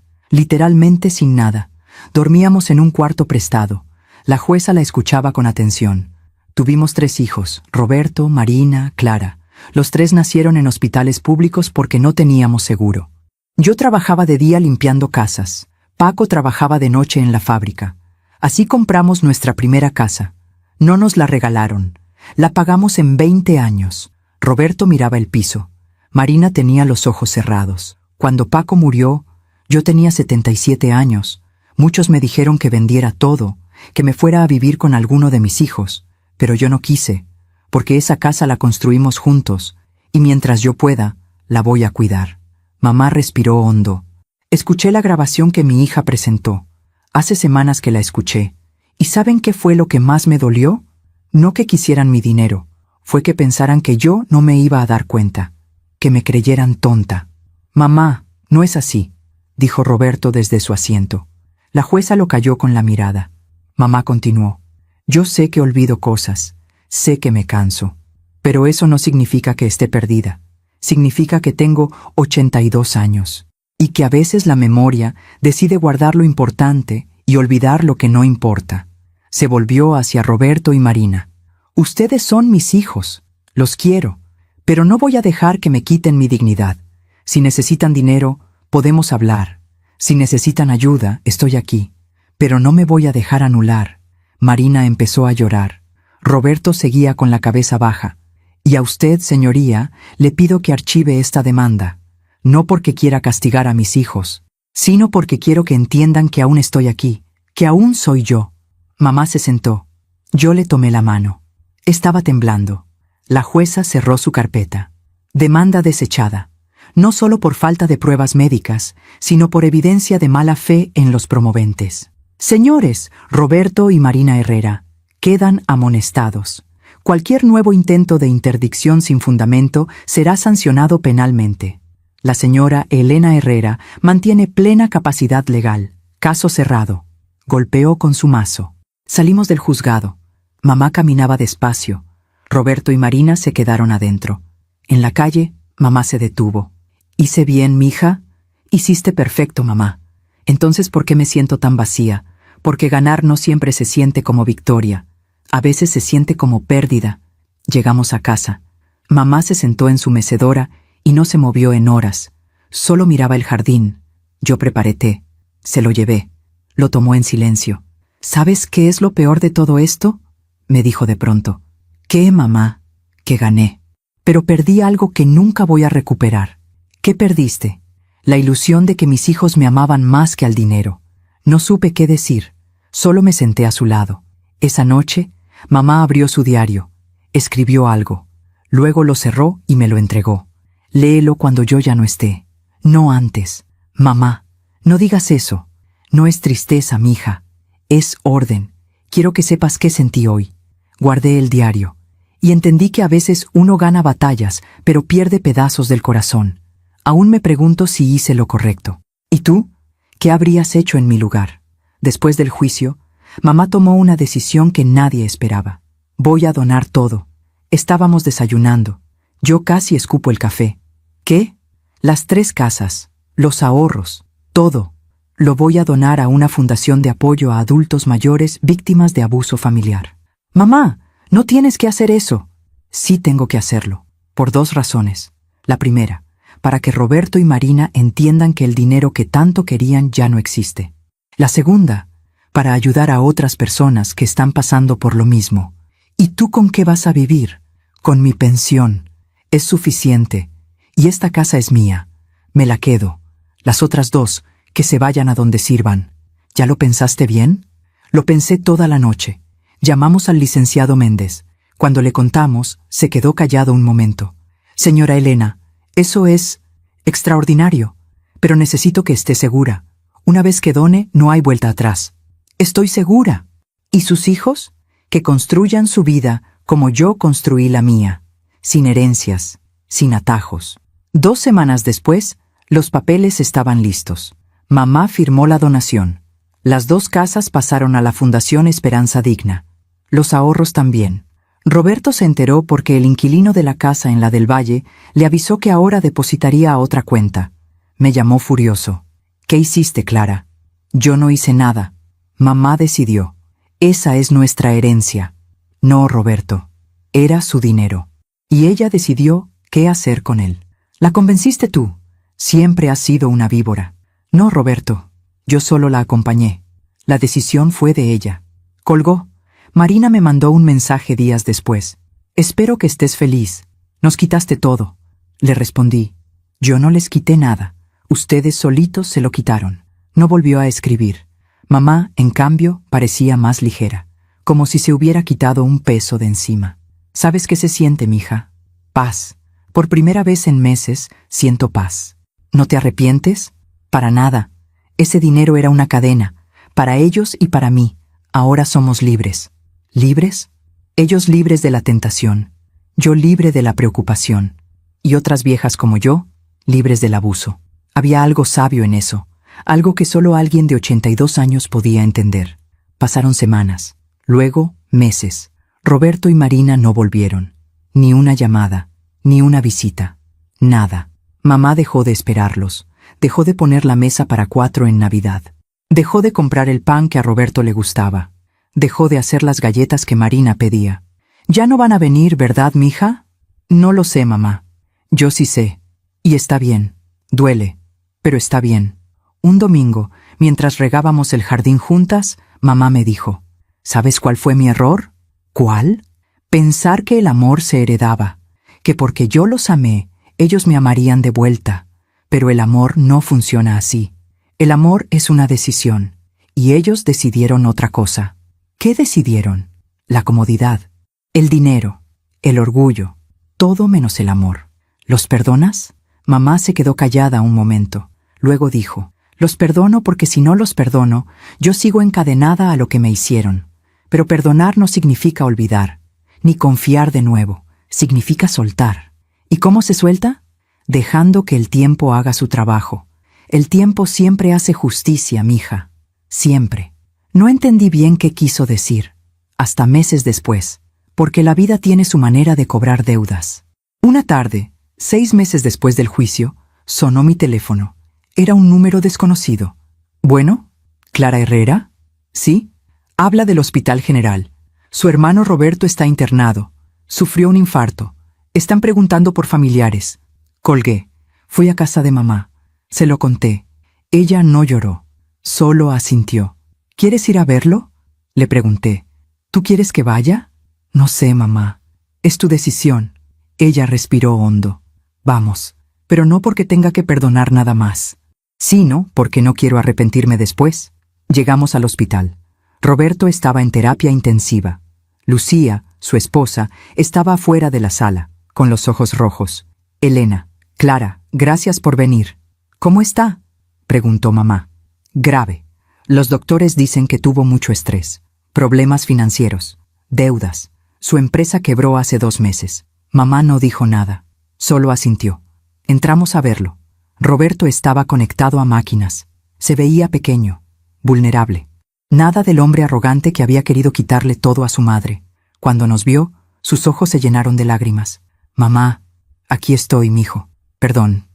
literalmente sin nada. Dormíamos en un cuarto prestado. La jueza la escuchaba con atención. Tuvimos 3 hijos, Roberto, Marina, Clara. Los 3 nacieron en hospitales públicos porque no teníamos seguro. Yo trabajaba de día limpiando casas. Paco trabajaba de noche en la fábrica. Así compramos nuestra primera casa. No nos la regalaron. La pagamos en 20 años. Roberto miraba el piso. Marina tenía los ojos cerrados. Cuando Paco murió, yo tenía 77 años. Muchos me dijeron que vendiera todo, que me fuera a vivir con alguno de mis hijos, pero yo no quise, porque esa casa la construimos juntos, y mientras yo pueda, la voy a cuidar. Mamá respiró hondo. Escuché la grabación que mi hija presentó. Hace semanas que la escuché. ¿Y saben qué fue lo que más me dolió? No que quisieran mi dinero, fue que pensaran que yo no me iba a dar cuenta, que me creyeran tonta. Mamá, no es así, dijo Roberto desde su asiento. La jueza lo calló con la mirada. Mamá continuó. Yo sé que olvido cosas, sé que me canso, pero eso no significa que esté perdida. Significa que tengo 82 años, y que a veces la memoria decide guardar lo importante y olvidar lo que no importa. Se volvió hacia Roberto y Marina. Ustedes son mis hijos, los quiero, pero no voy a dejar que me quiten mi dignidad. Si necesitan dinero, podemos hablar. Si necesitan ayuda, estoy aquí, pero no me voy a dejar anular. Marina empezó a llorar. Roberto seguía con la cabeza baja. Y a usted, señoría, le pido que archive esta demanda, no porque quiera castigar a mis hijos, sino porque quiero que entiendan que aún estoy aquí, que aún soy yo. Mamá se sentó. Yo le tomé la mano. Estaba temblando. La jueza cerró su carpeta. Demanda desechada, no solo por falta de pruebas médicas, sino por evidencia de mala fe en los promoventes. Señores, Roberto y Marina Herrera, quedan amonestados. Cualquier nuevo intento de interdicción sin fundamento será sancionado penalmente. La señora Elena Herrera mantiene plena capacidad legal. Caso cerrado. Golpeó con su mazo. Salimos del juzgado. Mamá caminaba despacio. Roberto y Marina se quedaron adentro. En la calle, mamá se detuvo. ¿Hice bien, mija? Hiciste perfecto, mamá. Entonces, ¿por qué me siento tan vacía? Porque ganar no siempre se siente como victoria. A veces se siente como pérdida. Llegamos a casa. Mamá se sentó en su mecedora y no se movió en horas. Solo miraba el jardín. Yo preparé té. Se lo llevé. Lo tomó en silencio. ¿Sabes qué es lo peor de todo esto? Me dijo de pronto. ¿Qué, mamá? Que gané. Pero perdí algo que nunca voy a recuperar. ¿Qué perdiste? La ilusión de que mis hijos me amaban más que al dinero. No supe qué decir. Solo me senté a su lado. Esa noche, mamá abrió su diario. Escribió algo. Luego lo cerró y me lo entregó. Léelo cuando yo ya no esté. No antes. Mamá, no digas eso. No es tristeza, mija. Es orden. Quiero que sepas qué sentí hoy. Guardé el diario. Y entendí que a veces uno gana batallas, pero pierde pedazos del corazón. Aún me pregunto si hice lo correcto. ¿Y tú? ¿Qué habrías hecho en mi lugar? Después del juicio, mamá tomó una decisión que nadie esperaba. Voy a donar todo. Estábamos desayunando. Yo casi escupo el café. ¿Qué? Las 3 casas, los ahorros, todo. Lo voy a donar a una fundación de apoyo a adultos mayores víctimas de abuso familiar. Mamá, no tienes que hacer eso. Sí tengo que hacerlo, por 2 razones. La primera, para que Roberto y Marina entiendan que el dinero que tanto querían ya no existe. La segunda, para ayudar a otras personas que están pasando por lo mismo. ¿Y tú con qué vas a vivir? Con mi pensión. Es suficiente. Y esta casa es mía. Me la quedo. Las otras 2, que se vayan a donde sirvan. ¿Ya lo pensaste bien? Lo pensé toda la noche. Llamamos al licenciado Méndez. Cuando le contamos, se quedó callado un momento. Señora Elena, eso es extraordinario, pero necesito que esté segura. Una vez que done, no hay vuelta atrás. Estoy segura. ¿Y sus hijos? Que construyan su vida como yo construí la mía, sin herencias, sin atajos. 2 semanas después, los papeles estaban listos. Mamá firmó la donación. Las 2 casas pasaron a la Fundación Esperanza Digna. Los ahorros también. Roberto se enteró porque el inquilino de la casa en la del Valle le avisó que ahora depositaría a otra cuenta. Me llamó furioso. ¿Qué hiciste, Clara? Yo no hice nada. Mamá decidió. Esa es nuestra herencia. No, Roberto. Era su dinero. Y ella decidió qué hacer con él. La convenciste tú. Siempre has sido una víbora. No, Roberto. Yo solo la acompañé. La decisión fue de ella. Colgó. Marina me mandó un mensaje días después. Espero que estés feliz. Nos quitaste todo. Le respondí. Yo no les quité nada. Ustedes solitos se lo quitaron. No volvió a escribir. Mamá, en cambio, parecía más ligera, como si se hubiera quitado un peso de encima. ¿Sabes qué se siente, mija? Paz. Por primera vez en meses, siento paz. ¿No te arrepientes? Para nada. Ese dinero era una cadena, Para ellos y para mí, ahora somos libres. ¿Libres? Ellos libres de la tentación, yo libre de la preocupación, y otras viejas como yo, libres del abuso. Había algo sabio en eso, algo que solo alguien de 82 años podía entender. Pasaron semanas, luego meses. Roberto y Marina no volvieron. Ni una llamada, ni una visita. Nada. Mamá dejó de esperarlos, dejó de poner la mesa para 4 en Navidad. Dejó de comprar el pan que a Roberto le gustaba. Dejó de hacer las galletas que Marina pedía. ¿Ya no van a venir, verdad, mija? No lo sé, mamá. Yo sí sé. Y está bien. Duele. Pero está bien. Un domingo, mientras regábamos el jardín juntas, mamá me dijo, ¿sabes cuál fue mi error? ¿Cuál? Pensar que el amor se heredaba, que porque yo los amé, ellos me amarían de vuelta. Pero el amor no funciona así. El amor es una decisión, y ellos decidieron otra cosa. ¿Qué decidieron? La comodidad, el dinero, el orgullo, todo menos el amor. ¿Los perdonas? Mamá se quedó callada un momento. Luego dijo, los perdono porque si no los perdono, yo sigo encadenada a lo que me hicieron. Pero perdonar no significa olvidar, ni confiar de nuevo, significa soltar. ¿Y cómo se suelta? Dejando que el tiempo haga su trabajo. El tiempo siempre hace justicia, mija. Siempre. No entendí bien qué quiso decir, hasta meses después, porque la vida tiene su manera de cobrar deudas. Una tarde, 6 meses después del juicio, sonó mi teléfono. Era un número desconocido. ¿Bueno? ¿Clara Herrera? ¿Sí? Habla del Hospital General. Su hermano Roberto está internado. Sufrió un infarto. Están preguntando por familiares. Colgué. Fui a casa de mamá. Se lo conté. Ella no lloró. Solo asintió. ¿Quieres ir a verlo? Le pregunté. ¿Tú quieres que vaya? No sé, mamá. Es tu decisión. Ella respiró hondo. Vamos. Pero no porque tenga que perdonar nada más, sino porque no quiero arrepentirme después. Llegamos al hospital. Roberto estaba en terapia intensiva. Lucía, su esposa, estaba afuera de la sala, con los ojos rojos. Elena, Clara, gracias por venir. ¿Cómo está? Preguntó mamá. Grave. Los doctores dicen que tuvo mucho estrés, problemas financieros, deudas. Su empresa quebró hace 2 meses. Mamá no dijo nada, solo asintió. Entramos a verlo. Roberto estaba conectado a máquinas. Se veía pequeño, vulnerable. Nada del hombre arrogante que había querido quitarle todo a su madre. Cuando nos vio, sus ojos se llenaron de lágrimas. Mamá, aquí estoy, mijo. Perdón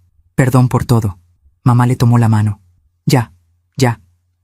por todo. Mamá le tomó la mano. Ya,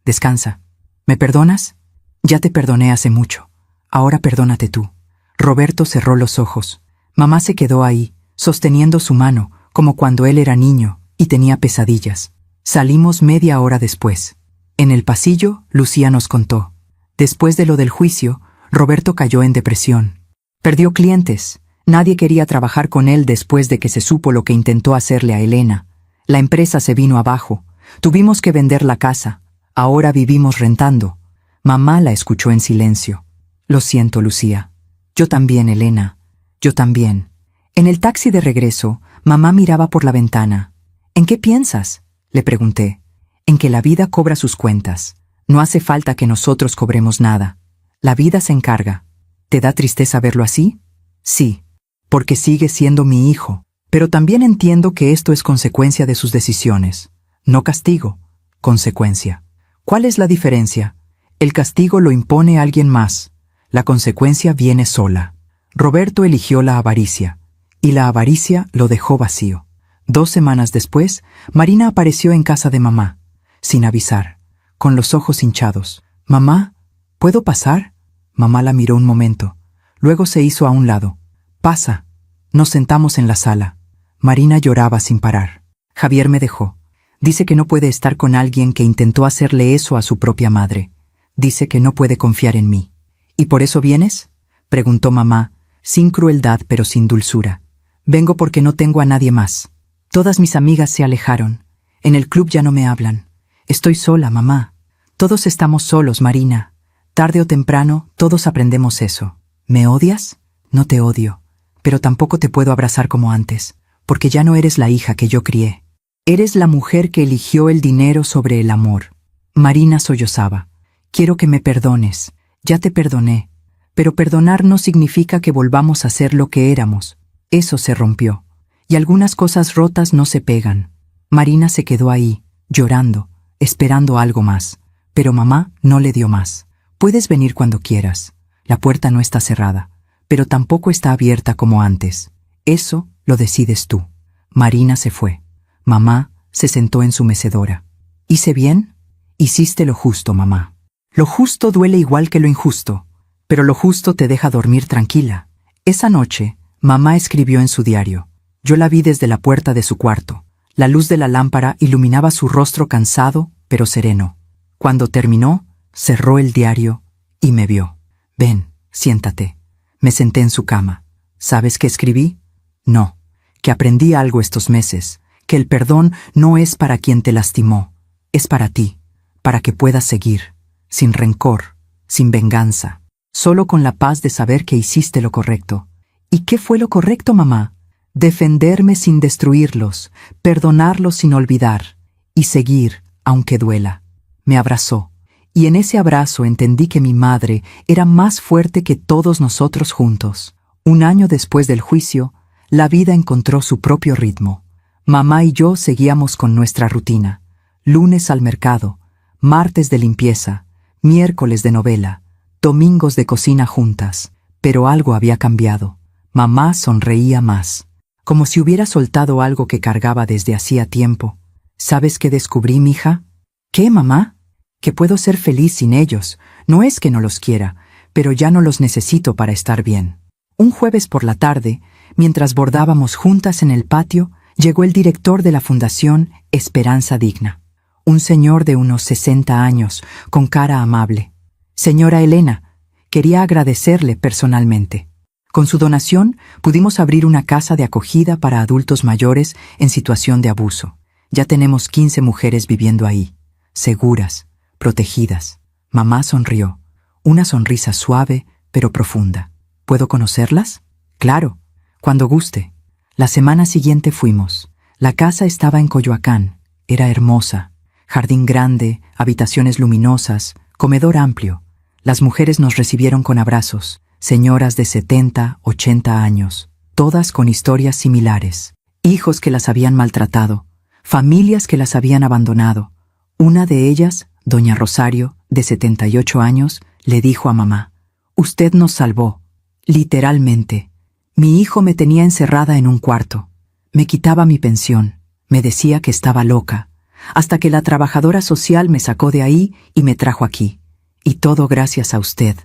descansa. ¿Me perdonas? Ya te perdoné hace mucho. Ahora perdónate tú. Roberto cerró los ojos. Mamá se quedó ahí, sosteniendo su mano, como cuando él era niño y tenía pesadillas. Salimos media hora después. En el pasillo, Lucía nos contó. Después de lo del juicio, Roberto cayó en depresión. Perdió clientes. Nadie quería trabajar con él después de que se supo lo que intentó hacerle a Elena. La empresa se vino abajo. Tuvimos que vender la casa. Ahora vivimos rentando. Mamá la escuchó en silencio. Lo siento, Lucía. Yo también, Elena. Yo también. En el taxi de regreso, mamá miraba por la ventana. ¿En qué piensas?, le pregunté. En que la vida cobra sus cuentas. No hace falta que nosotros cobremos nada. La vida se encarga. ¿Te da tristeza verlo así? Sí, porque sigue siendo mi hijo. Pero también entiendo que esto es consecuencia de sus decisiones. No castigo, consecuencia. ¿Cuál es la diferencia? El castigo lo impone alguien más. La consecuencia viene sola. Roberto eligió la avaricia, y la avaricia lo dejó vacío. 2 semanas después, Marina apareció en casa de mamá, sin avisar, con los ojos hinchados. «Mamá, ¿puedo pasar?» Mamá la miró un momento, luego se hizo a un lado. «Pasa». Nos sentamos en la sala. Marina lloraba sin parar. Javier me dejó. Dice que no puede estar con alguien que intentó hacerle eso a su propia madre. Dice que no puede confiar en mí. «¿Y por eso vienes?», preguntó mamá, sin crueldad pero sin dulzura. «Vengo porque no tengo a nadie más. Todas mis amigas se alejaron. En el club ya no me hablan. Estoy sola, mamá. Todos estamos solos, Marina. Tarde o temprano, todos aprendemos eso. ¿Me odias? No te odio. Pero tampoco te puedo abrazar como antes, porque ya no eres la hija que yo crié. Eres la mujer que eligió el dinero sobre el amor». Marina sollozaba. Quiero que me perdones. Ya te perdoné. Pero perdonar no significa que volvamos a ser lo que éramos. Eso se rompió. Y algunas cosas rotas no se pegan. Marina se quedó ahí, llorando, esperando algo más. Pero mamá no le dio más. Puedes venir cuando quieras. La puerta no está cerrada, pero tampoco está abierta como antes. Eso lo decides tú. Marina se fue. Mamá se sentó en su mecedora. ¿Hice bien? Hiciste lo justo, mamá. Lo justo duele igual que lo injusto, pero lo justo te deja dormir tranquila. Esa noche, mamá escribió en su diario. Yo la vi desde la puerta de su cuarto. La luz de la lámpara iluminaba su rostro cansado, pero sereno. Cuando terminó, cerró el diario y me vio. Ven, siéntate. Me senté en su cama. ¿Sabes qué escribí? No, que aprendí algo estos meses, que el perdón no es para quien te lastimó, es para ti, para que puedas seguir, sin rencor, sin venganza, solo con la paz de saber que hiciste lo correcto. ¿Y qué fue lo correcto, mamá? Defenderme sin destruirlos, perdonarlos sin olvidar, y seguir, aunque duela. Me abrazó, y en ese abrazo entendí que mi madre era más fuerte que todos nosotros juntos. Un año después del juicio, la vida encontró su propio ritmo. Mamá y yo seguíamos con nuestra rutina. Lunes al mercado, martes de limpieza, miércoles de novela, domingos de cocina juntas. Pero algo había cambiado. Mamá sonreía más, como si hubiera soltado algo que cargaba desde hacía tiempo. ¿Sabes qué descubrí, mija? ¿Qué, mamá? Que puedo ser feliz sin ellos. No es que no los quiera, pero ya no los necesito para estar bien. Un jueves por la tarde, mientras bordábamos juntas en el patio, llegó el director de la Fundación Esperanza Digna. Un señor de unos 60 años, con cara amable. Señora Elena, quería agradecerle personalmente. Con su donación pudimos abrir una casa de acogida para adultos mayores en situación de abuso. Ya tenemos 15 mujeres viviendo ahí, seguras, protegidas. Mamá sonrió, una sonrisa suave pero profunda. ¿Puedo conocerlas? Claro, cuando guste. La semana siguiente fuimos. La casa estaba en Coyoacán. Era hermosa. Jardín grande, habitaciones luminosas, comedor amplio. Las mujeres nos recibieron con abrazos. Señoras de 70, 80 años, todas con historias similares. Hijos que las habían maltratado, familias que las habían abandonado. Una de ellas, doña Rosario, de 78 años, le dijo a mamá: «Usted nos salvó, literalmente. Mi hijo me tenía encerrada en un cuarto. Me quitaba mi pensión, me decía que estaba loca, hasta que la trabajadora social me sacó de ahí y me trajo aquí. Y todo gracias a usted».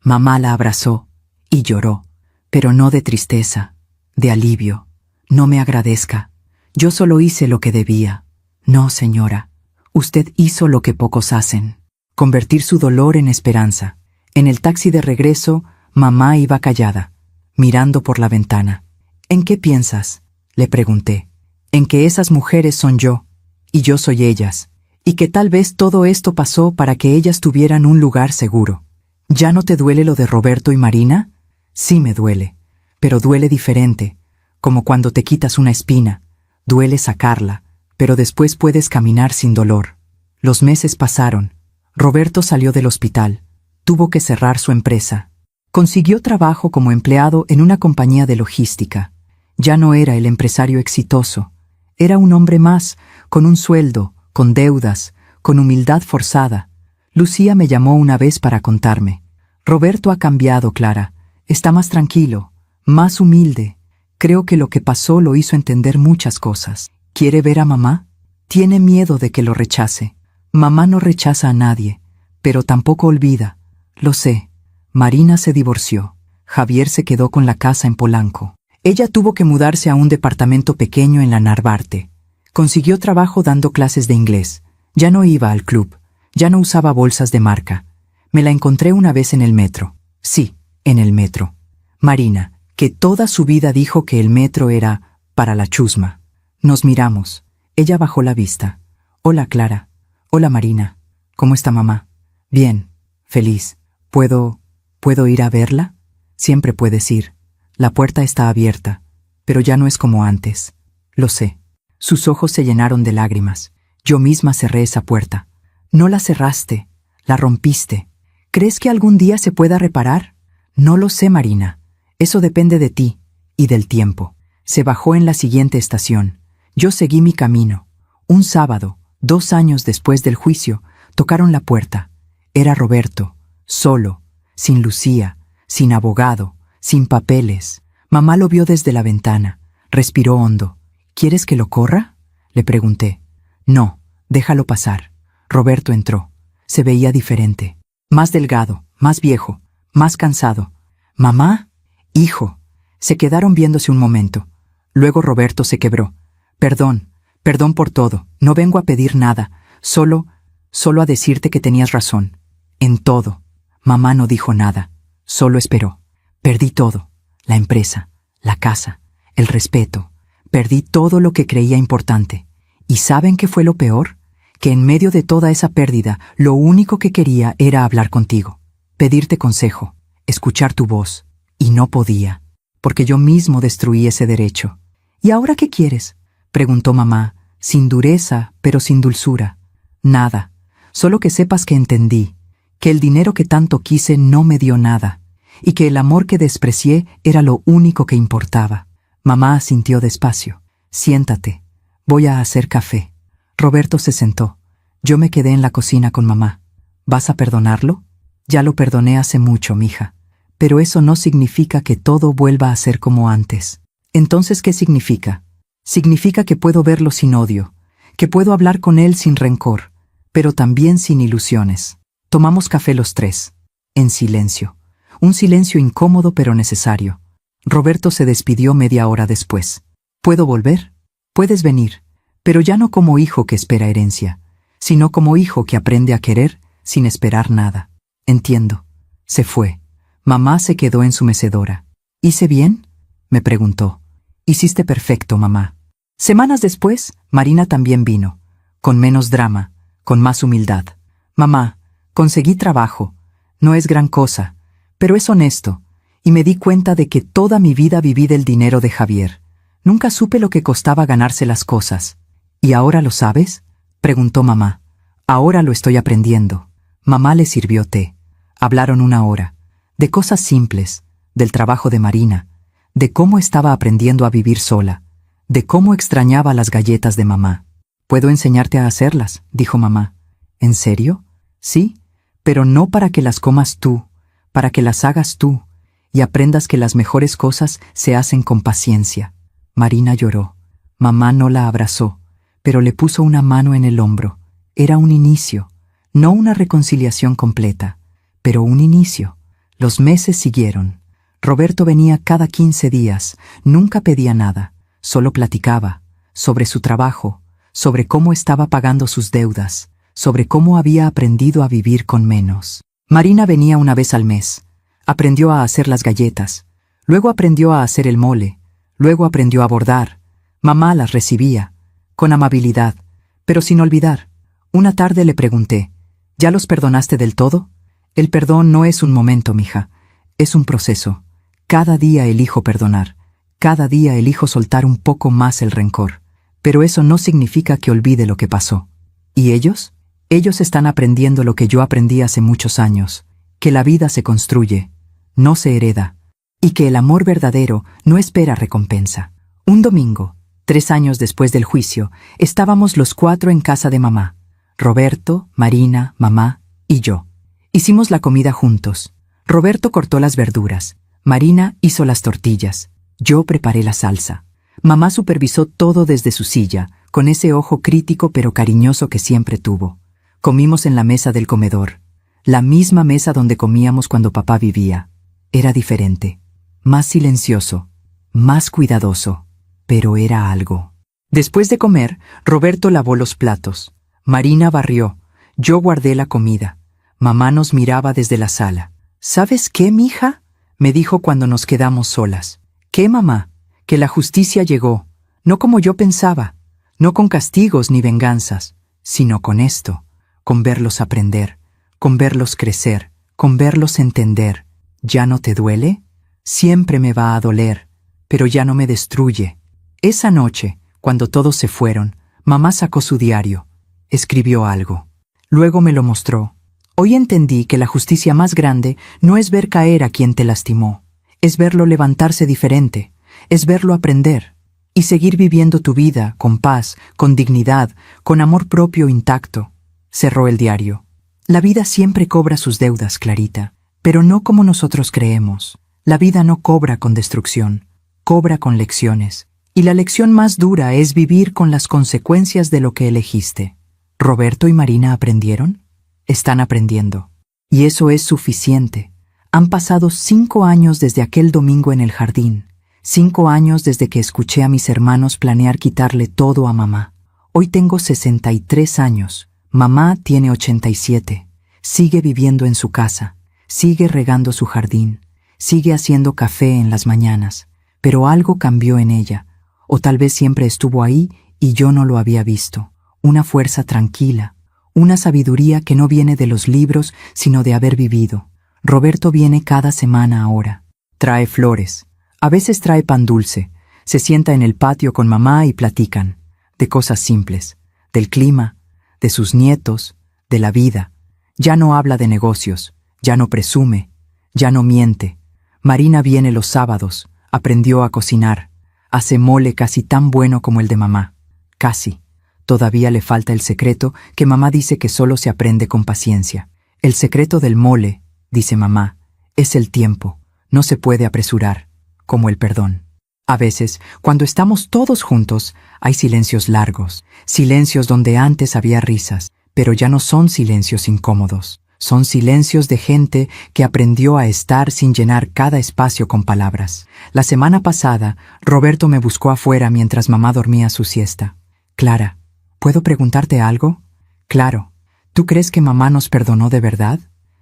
Mamá la abrazó y lloró, pero no de tristeza, de alivio. «No me agradezca. Yo solo hice lo que debía». «No, señora. Usted hizo lo que pocos hacen. Convertir su dolor en esperanza». En el taxi de regreso, mamá iba callada, mirando por la ventana. «¿En qué piensas?», le pregunté. «En que esas mujeres son yo, y yo soy ellas, y que tal vez todo esto pasó para que ellas tuvieran un lugar seguro». «¿Ya no te duele lo de Roberto y Marina?». «Sí me duele, pero duele diferente, como cuando te quitas una espina. Duele sacarla, pero después puedes caminar sin dolor». Los meses pasaron. Roberto salió del hospital. Tuvo que cerrar su empresa. Consiguió trabajo como empleado en una compañía de logística. Ya no era el empresario exitoso. Era un hombre más, con un sueldo, con deudas, con humildad forzada. Lucía me llamó una vez para contarme: «Roberto ha cambiado, Clara. Está más tranquilo, más humilde. Creo que lo que pasó lo hizo entender muchas cosas. ¿Quiere ver a mamá? Tiene miedo de que lo rechace. Mamá no rechaza a nadie, pero tampoco olvida. Lo sé. Marina se divorció. Javier se quedó con la casa en Polanco. Ella tuvo que mudarse a un departamento pequeño en la Narvarte. Consiguió trabajo dando clases de inglés. Ya no iba al club. Ya no usaba bolsas de marca. Me la encontré una vez en el metro. Sí, en el metro. Marina, que toda su vida dijo que el metro era para la chusma. Nos miramos. Ella bajó la vista. «Hola, Clara». «Hola, Marina. ¿Cómo está mamá?» «Bien, feliz. ¿Puedo ir a verla?» «Siempre puedes ir. La puerta está abierta, pero ya no es como antes». «Lo sé». Sus ojos se llenaron de lágrimas. «Yo misma cerré esa puerta». «No la cerraste. La rompiste. ¿Crees que algún día se pueda reparar? No lo sé, Marina. Eso depende de ti y del tiempo. Se bajó en la siguiente estación. Yo seguí mi camino. Un sábado, 2 años después del juicio, tocaron la puerta. Era Roberto, solo, sin Lucía, sin abogado, sin papeles. Mamá lo vio desde la ventana. Respiró hondo. ¿Quieres que lo corra?, le pregunté. No, déjalo pasar. Roberto entró. Se veía diferente. Más delgado, más viejo, más cansado. ¿Mamá? Hijo. Se quedaron viéndose un momento. Luego Roberto se quebró. Perdón por todo. No vengo a pedir nada. Solo a decirte que tenías razón. En todo. Mamá no dijo nada. Solo esperó. Perdí todo. La empresa, la casa, el respeto. Perdí todo lo que creía importante. ¿Y saben qué fue lo peor? Que en medio de toda esa pérdida, lo único que quería era hablar contigo, pedirte consejo, escuchar tu voz. Y no podía, porque yo mismo destruí ese derecho. ¿Y ahora qué quieres?, preguntó mamá, sin dureza, pero sin dulzura. Nada, solo que sepas que entendí, que el dinero que tanto quise no me dio nada, y que el amor que desprecié era lo único que importaba. Mamá asintió despacio. Siéntate, voy a hacer café. Roberto se sentó. Yo me quedé en la cocina con mamá. ¿Vas a perdonarlo? Ya lo perdoné hace mucho, mija. Pero eso no significa que todo vuelva a ser como antes. Entonces, ¿qué significa? Significa que puedo verlo sin odio, que puedo hablar con él sin rencor, pero también sin ilusiones. Tomamos café los tres, en silencio. Un silencio incómodo pero necesario. Roberto se despidió media hora después. ¿Puedo volver? Puedes venir, pero ya no como hijo que espera herencia, sino como hijo que aprende a querer sin esperar nada. Entiendo. Se fue. Mamá se quedó en su mecedora. ¿Hice bien?, me preguntó. Hiciste perfecto, mamá. Semanas después, Marina también vino, con menos drama, con más humildad. Mamá, conseguí trabajo. No es gran cosa, pero es honesto, y me di cuenta de que toda mi vida viví del dinero de Javier. Nunca supe lo que costaba ganarse las cosas. ¿Y ahora lo sabes?, preguntó mamá. Ahora lo estoy aprendiendo. Mamá le sirvió té. Hablaron 1 hora, de cosas simples, del trabajo de Marina, de cómo estaba aprendiendo a vivir sola, de cómo extrañaba las galletas de mamá. «Puedo enseñarte a hacerlas», dijo mamá. ¿En serio? Sí, pero no para que las comas tú, para que las hagas tú, y aprendas que las mejores cosas se hacen con paciencia. Marina lloró. Mamá no la abrazó, pero le puso una mano en el hombro. Era un inicio, no una reconciliación completa, pero un inicio. Los meses siguieron. Roberto venía cada 15 días, nunca pedía nada, solo platicaba, sobre su trabajo, sobre cómo estaba pagando sus deudas, sobre cómo había aprendido a vivir con menos. Marina venía 1 vez al mes. Aprendió a hacer las galletas, luego aprendió a hacer el mole, luego aprendió a bordar. Mamá las recibía, con amabilidad, pero sin olvidar. Una tarde le pregunté, ¿ya los perdonaste del todo? El perdón no es un momento, mija, es un proceso. Cada día elijo perdonar, cada día elijo soltar un poco más el rencor. Pero eso no significa que olvide lo que pasó. ¿Y ellos? Ellos están aprendiendo lo que yo aprendí hace muchos años, que la vida se construye, no se hereda, y que el amor verdadero no espera recompensa. Un domingo, 3 años después del juicio, estábamos los 4 en casa de mamá. Roberto, Marina, mamá y yo. Hicimos la comida juntos. Roberto cortó las verduras. Marina hizo las tortillas. Yo preparé la salsa. Mamá supervisó todo desde su silla, con ese ojo crítico pero cariñoso que siempre tuvo. Comimos en la mesa del comedor, la misma mesa donde comíamos cuando papá vivía. Era diferente, más silencioso, más cuidadoso, pero era algo. Después de comer, Roberto lavó los platos. Marina barrió. Yo guardé la comida. Mamá nos miraba desde la sala. ¿Sabes qué, mija?, me dijo cuando nos quedamos solas. ¿Qué, mamá? Que la justicia llegó, no como yo pensaba, no con castigos ni venganzas, sino con esto, con verlos aprender, con verlos crecer, con verlos entender. ¿Ya no te duele? Siempre me va a doler, pero ya no me destruye. Esa noche, cuando todos se fueron, mamá sacó su diario, escribió algo. Luego me lo mostró. Hoy entendí que la justicia más grande no es ver caer a quien te lastimó, es verlo levantarse diferente, es verlo aprender y seguir viviendo tu vida con paz, con dignidad, con amor propio intacto. Cerró el diario. La vida siempre cobra sus deudas, Clarita, pero no como nosotros creemos. La vida no cobra con destrucción, cobra con lecciones. Y la lección más dura es vivir con las consecuencias de lo que elegiste. ¿Roberto y Marina aprendieron? Están aprendiendo. Y eso es suficiente. Han pasado 5 años desde aquel domingo en el jardín. 5 años desde que escuché a mis hermanos planear quitarle todo a mamá. Hoy tengo 63 años. Mamá tiene 87. Sigue viviendo en su casa. Sigue regando su jardín. Sigue haciendo café en las mañanas. Pero algo cambió en ella. O tal vez siempre estuvo ahí y yo no lo había visto. Una fuerza tranquila. Una sabiduría que no viene de los libros, sino de haber vivido. Roberto viene cada semana ahora. Trae flores. A veces trae pan dulce. Se sienta en el patio con mamá y platican. De cosas simples. Del clima. De sus nietos. De la vida. Ya no habla de negocios. Ya no presume. Ya no miente. Marina viene los sábados. Aprendió a cocinar. Hace mole casi tan bueno como el de mamá. Casi. Todavía le falta el secreto que mamá dice que solo se aprende con paciencia. El secreto del mole, dice mamá, es el tiempo. No se puede apresurar, como el perdón. A veces, cuando estamos todos juntos, hay silencios largos, silencios donde antes había risas, pero ya no son silencios incómodos. Son silencios de gente que aprendió a estar sin llenar cada espacio con palabras. La semana pasada, Roberto me buscó afuera mientras mamá dormía su siesta. Clara, ¿puedo preguntarte algo? Claro. ¿Tú crees que mamá nos perdonó de verdad?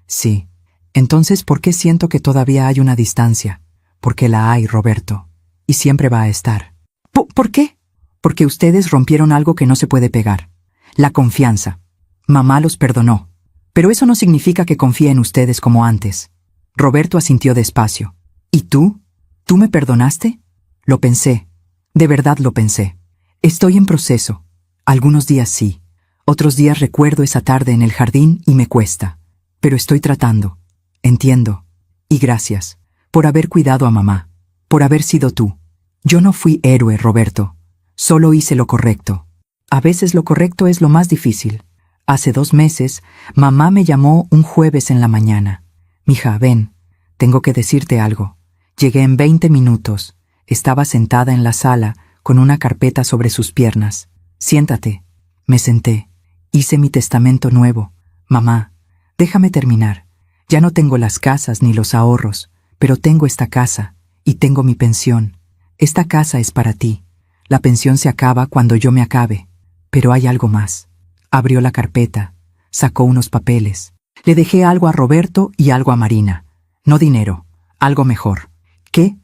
Sí. Entonces, ¿por qué siento que todavía hay una distancia? Porque la hay, Roberto. Y siempre va a estar. ¿Por qué? Porque ustedes rompieron algo que no se puede pegar. La confianza. Mamá los perdonó. Pero eso no significa que confíe en ustedes como antes. Roberto asintió despacio. ¿Y tú? ¿Tú me perdonaste? Lo pensé. De verdad lo pensé. Estoy en proceso. Algunos días sí. Otros días recuerdo esa tarde en el jardín y me cuesta. Pero estoy tratando. Entiendo. Y gracias. Por haber cuidado a mamá. Por haber sido tú. Yo no fui héroe, Roberto. Solo hice lo correcto. A veces lo correcto es lo más difícil. Hace 2 meses, mamá me llamó un jueves en la mañana. Mija, ven, tengo que decirte algo. Llegué en 20 minutos. Estaba sentada en la sala, con una carpeta sobre sus piernas. Siéntate. Me senté. Hice mi testamento nuevo. Mamá, déjame terminar. Ya no tengo las casas ni los ahorros, pero tengo esta casa, y tengo mi pensión. Esta casa es para ti. La pensión se acaba cuando yo me acabe. Pero hay algo más. Abrió la carpeta, sacó unos papeles. Le dejé algo a Roberto y algo a Marina. No dinero, algo mejor. ¿Qué?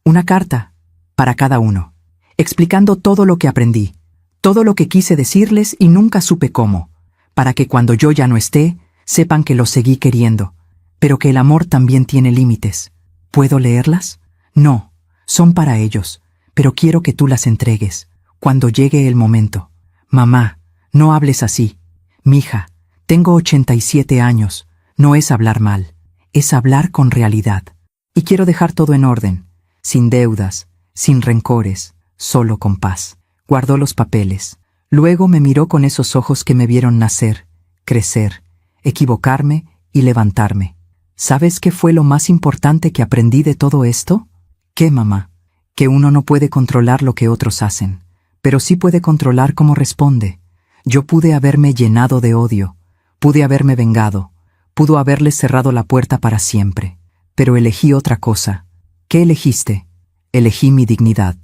Una carta, para cada uno, explicando todo lo que aprendí, todo lo que quise decirles y nunca supe cómo, para que cuando yo ya no esté, sepan que los seguí queriendo, pero que el amor también tiene límites. ¿Puedo leerlas? No, son para ellos, pero quiero que tú las entregues, cuando llegue el momento. Mamá, no hables así. Mija, tengo 87 años. No es hablar mal, es hablar con realidad. Y quiero dejar todo en orden, sin deudas, sin rencores, solo con paz. Guardó los papeles. Luego me miró con esos ojos que me vieron nacer, crecer, equivocarme y levantarme. ¿Sabes qué fue lo más importante que aprendí de todo esto? ¿Qué, mamá? Que uno no puede controlar lo que otros hacen, pero sí puede controlar cómo responde. Yo pude haberme llenado de odio, pude haberme vengado, pudo haberles cerrado la puerta para siempre, pero elegí otra cosa. ¿Qué elegiste? Elegí mi dignidad,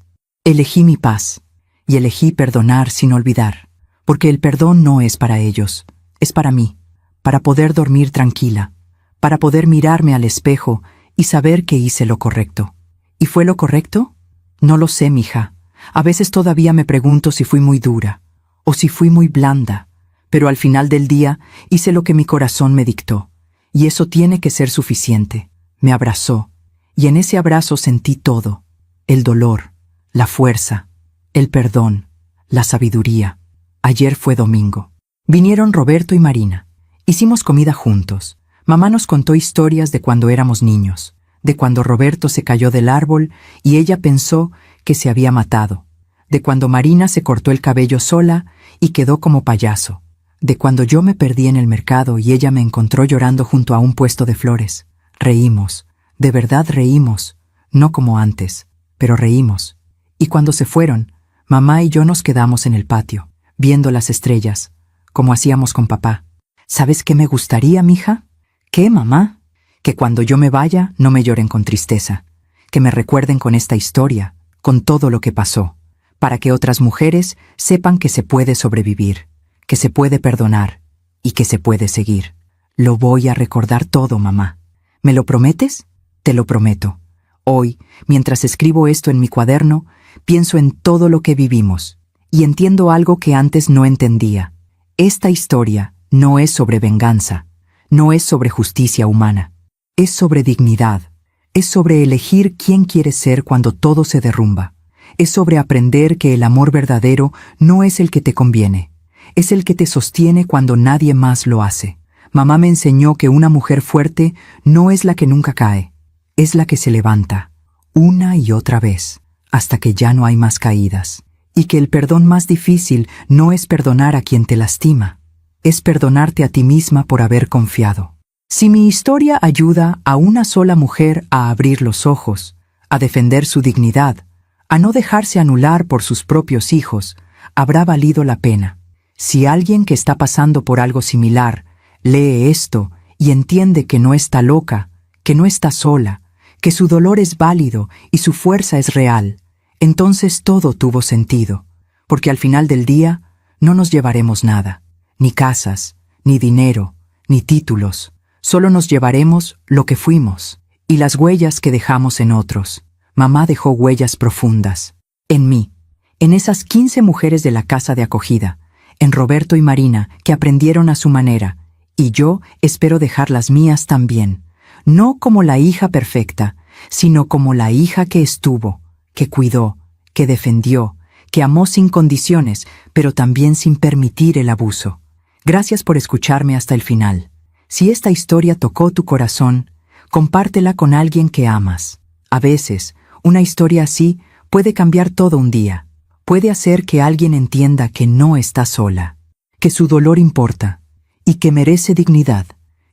elegí mi paz, y elegí perdonar sin olvidar, porque el perdón no es para ellos, es para mí, para poder dormir tranquila, para poder mirarme al espejo y saber que hice lo correcto. ¿Y fue lo correcto? No lo sé, mija. A veces todavía me pregunto si fui muy dura, o si fui muy blanda, pero al final del día hice lo que mi corazón me dictó, y eso tiene que ser suficiente. Me abrazó, y en ese abrazo sentí todo, el dolor, la fuerza, el perdón, la sabiduría. Ayer fue domingo. Vinieron Roberto y Marina, Hicimos comida juntos. Mamá nos contó historias de cuando éramos niños, de cuando Roberto se cayó del árbol y ella pensó que se había matado, de cuando Marina se cortó el cabello sola y quedó como payaso, de cuando yo me perdí en el mercado y ella me encontró llorando junto a un puesto de flores. Reímos, de verdad reímos, no como antes, pero reímos. Y cuando se fueron, mamá y yo nos quedamos en el patio, viendo las estrellas, como hacíamos con papá. ¿Sabes qué me gustaría, mija? ¿Qué, mamá? Que cuando yo me vaya no me lloren con tristeza, que me recuerden con esta historia, con todo lo que pasó, para que otras mujeres sepan que se puede sobrevivir, que se puede perdonar y que se puede seguir. Lo voy a recordar todo, mamá. ¿Me lo prometes? Te lo prometo. Hoy, mientras escribo esto en mi cuaderno, pienso en todo lo que vivimos y entiendo algo que antes no entendía. Esta historia no es sobre venganza, no es sobre justicia humana, es sobre dignidad, es sobre elegir quién quieres ser cuando todo se derrumba, es sobre aprender que el amor verdadero no es el que te conviene, es el que te sostiene cuando nadie más lo hace. Mamá me enseñó que una mujer fuerte no es la que nunca cae, es la que se levanta, una y otra vez, hasta que ya no hay más caídas, y que el perdón más difícil no es perdonar a quien te lastima, es perdonarte a ti misma por haber confiado. Si mi historia ayuda a una sola mujer a abrir los ojos, a defender su dignidad, a no dejarse anular por sus propios hijos, habrá valido la pena. Si alguien que está pasando por algo similar lee esto y entiende que no está loca, que no está sola, que su dolor es válido y su fuerza es real, entonces todo tuvo sentido, porque al final del día no nos llevaremos nada, ni casas, ni dinero, ni títulos, solo nos llevaremos lo que fuimos y las huellas que dejamos en otros. Mamá dejó huellas profundas, en mí, en esas 15 mujeres de la casa de acogida, en Roberto y Marina que aprendieron a su manera, y yo espero dejar las mías también, no como la hija perfecta, sino como la hija que estuvo, que cuidó, que defendió, que amó sin condiciones, pero también sin permitir el abuso. Gracias por escucharme hasta el final. Si esta historia tocó tu corazón, compártela con alguien que amas. A veces, una historia así puede cambiar todo un día. Puede hacer que alguien entienda que no está sola, que su dolor importa y que merece dignidad.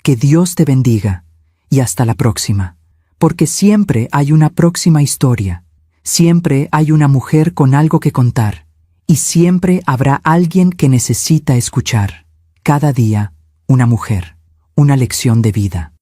Que Dios te bendiga y hasta la próxima. Porque siempre hay una próxima historia. Siempre hay una mujer con algo que contar. Y siempre habrá alguien que necesita escuchar. Cada día, una mujer. Una lección de vida.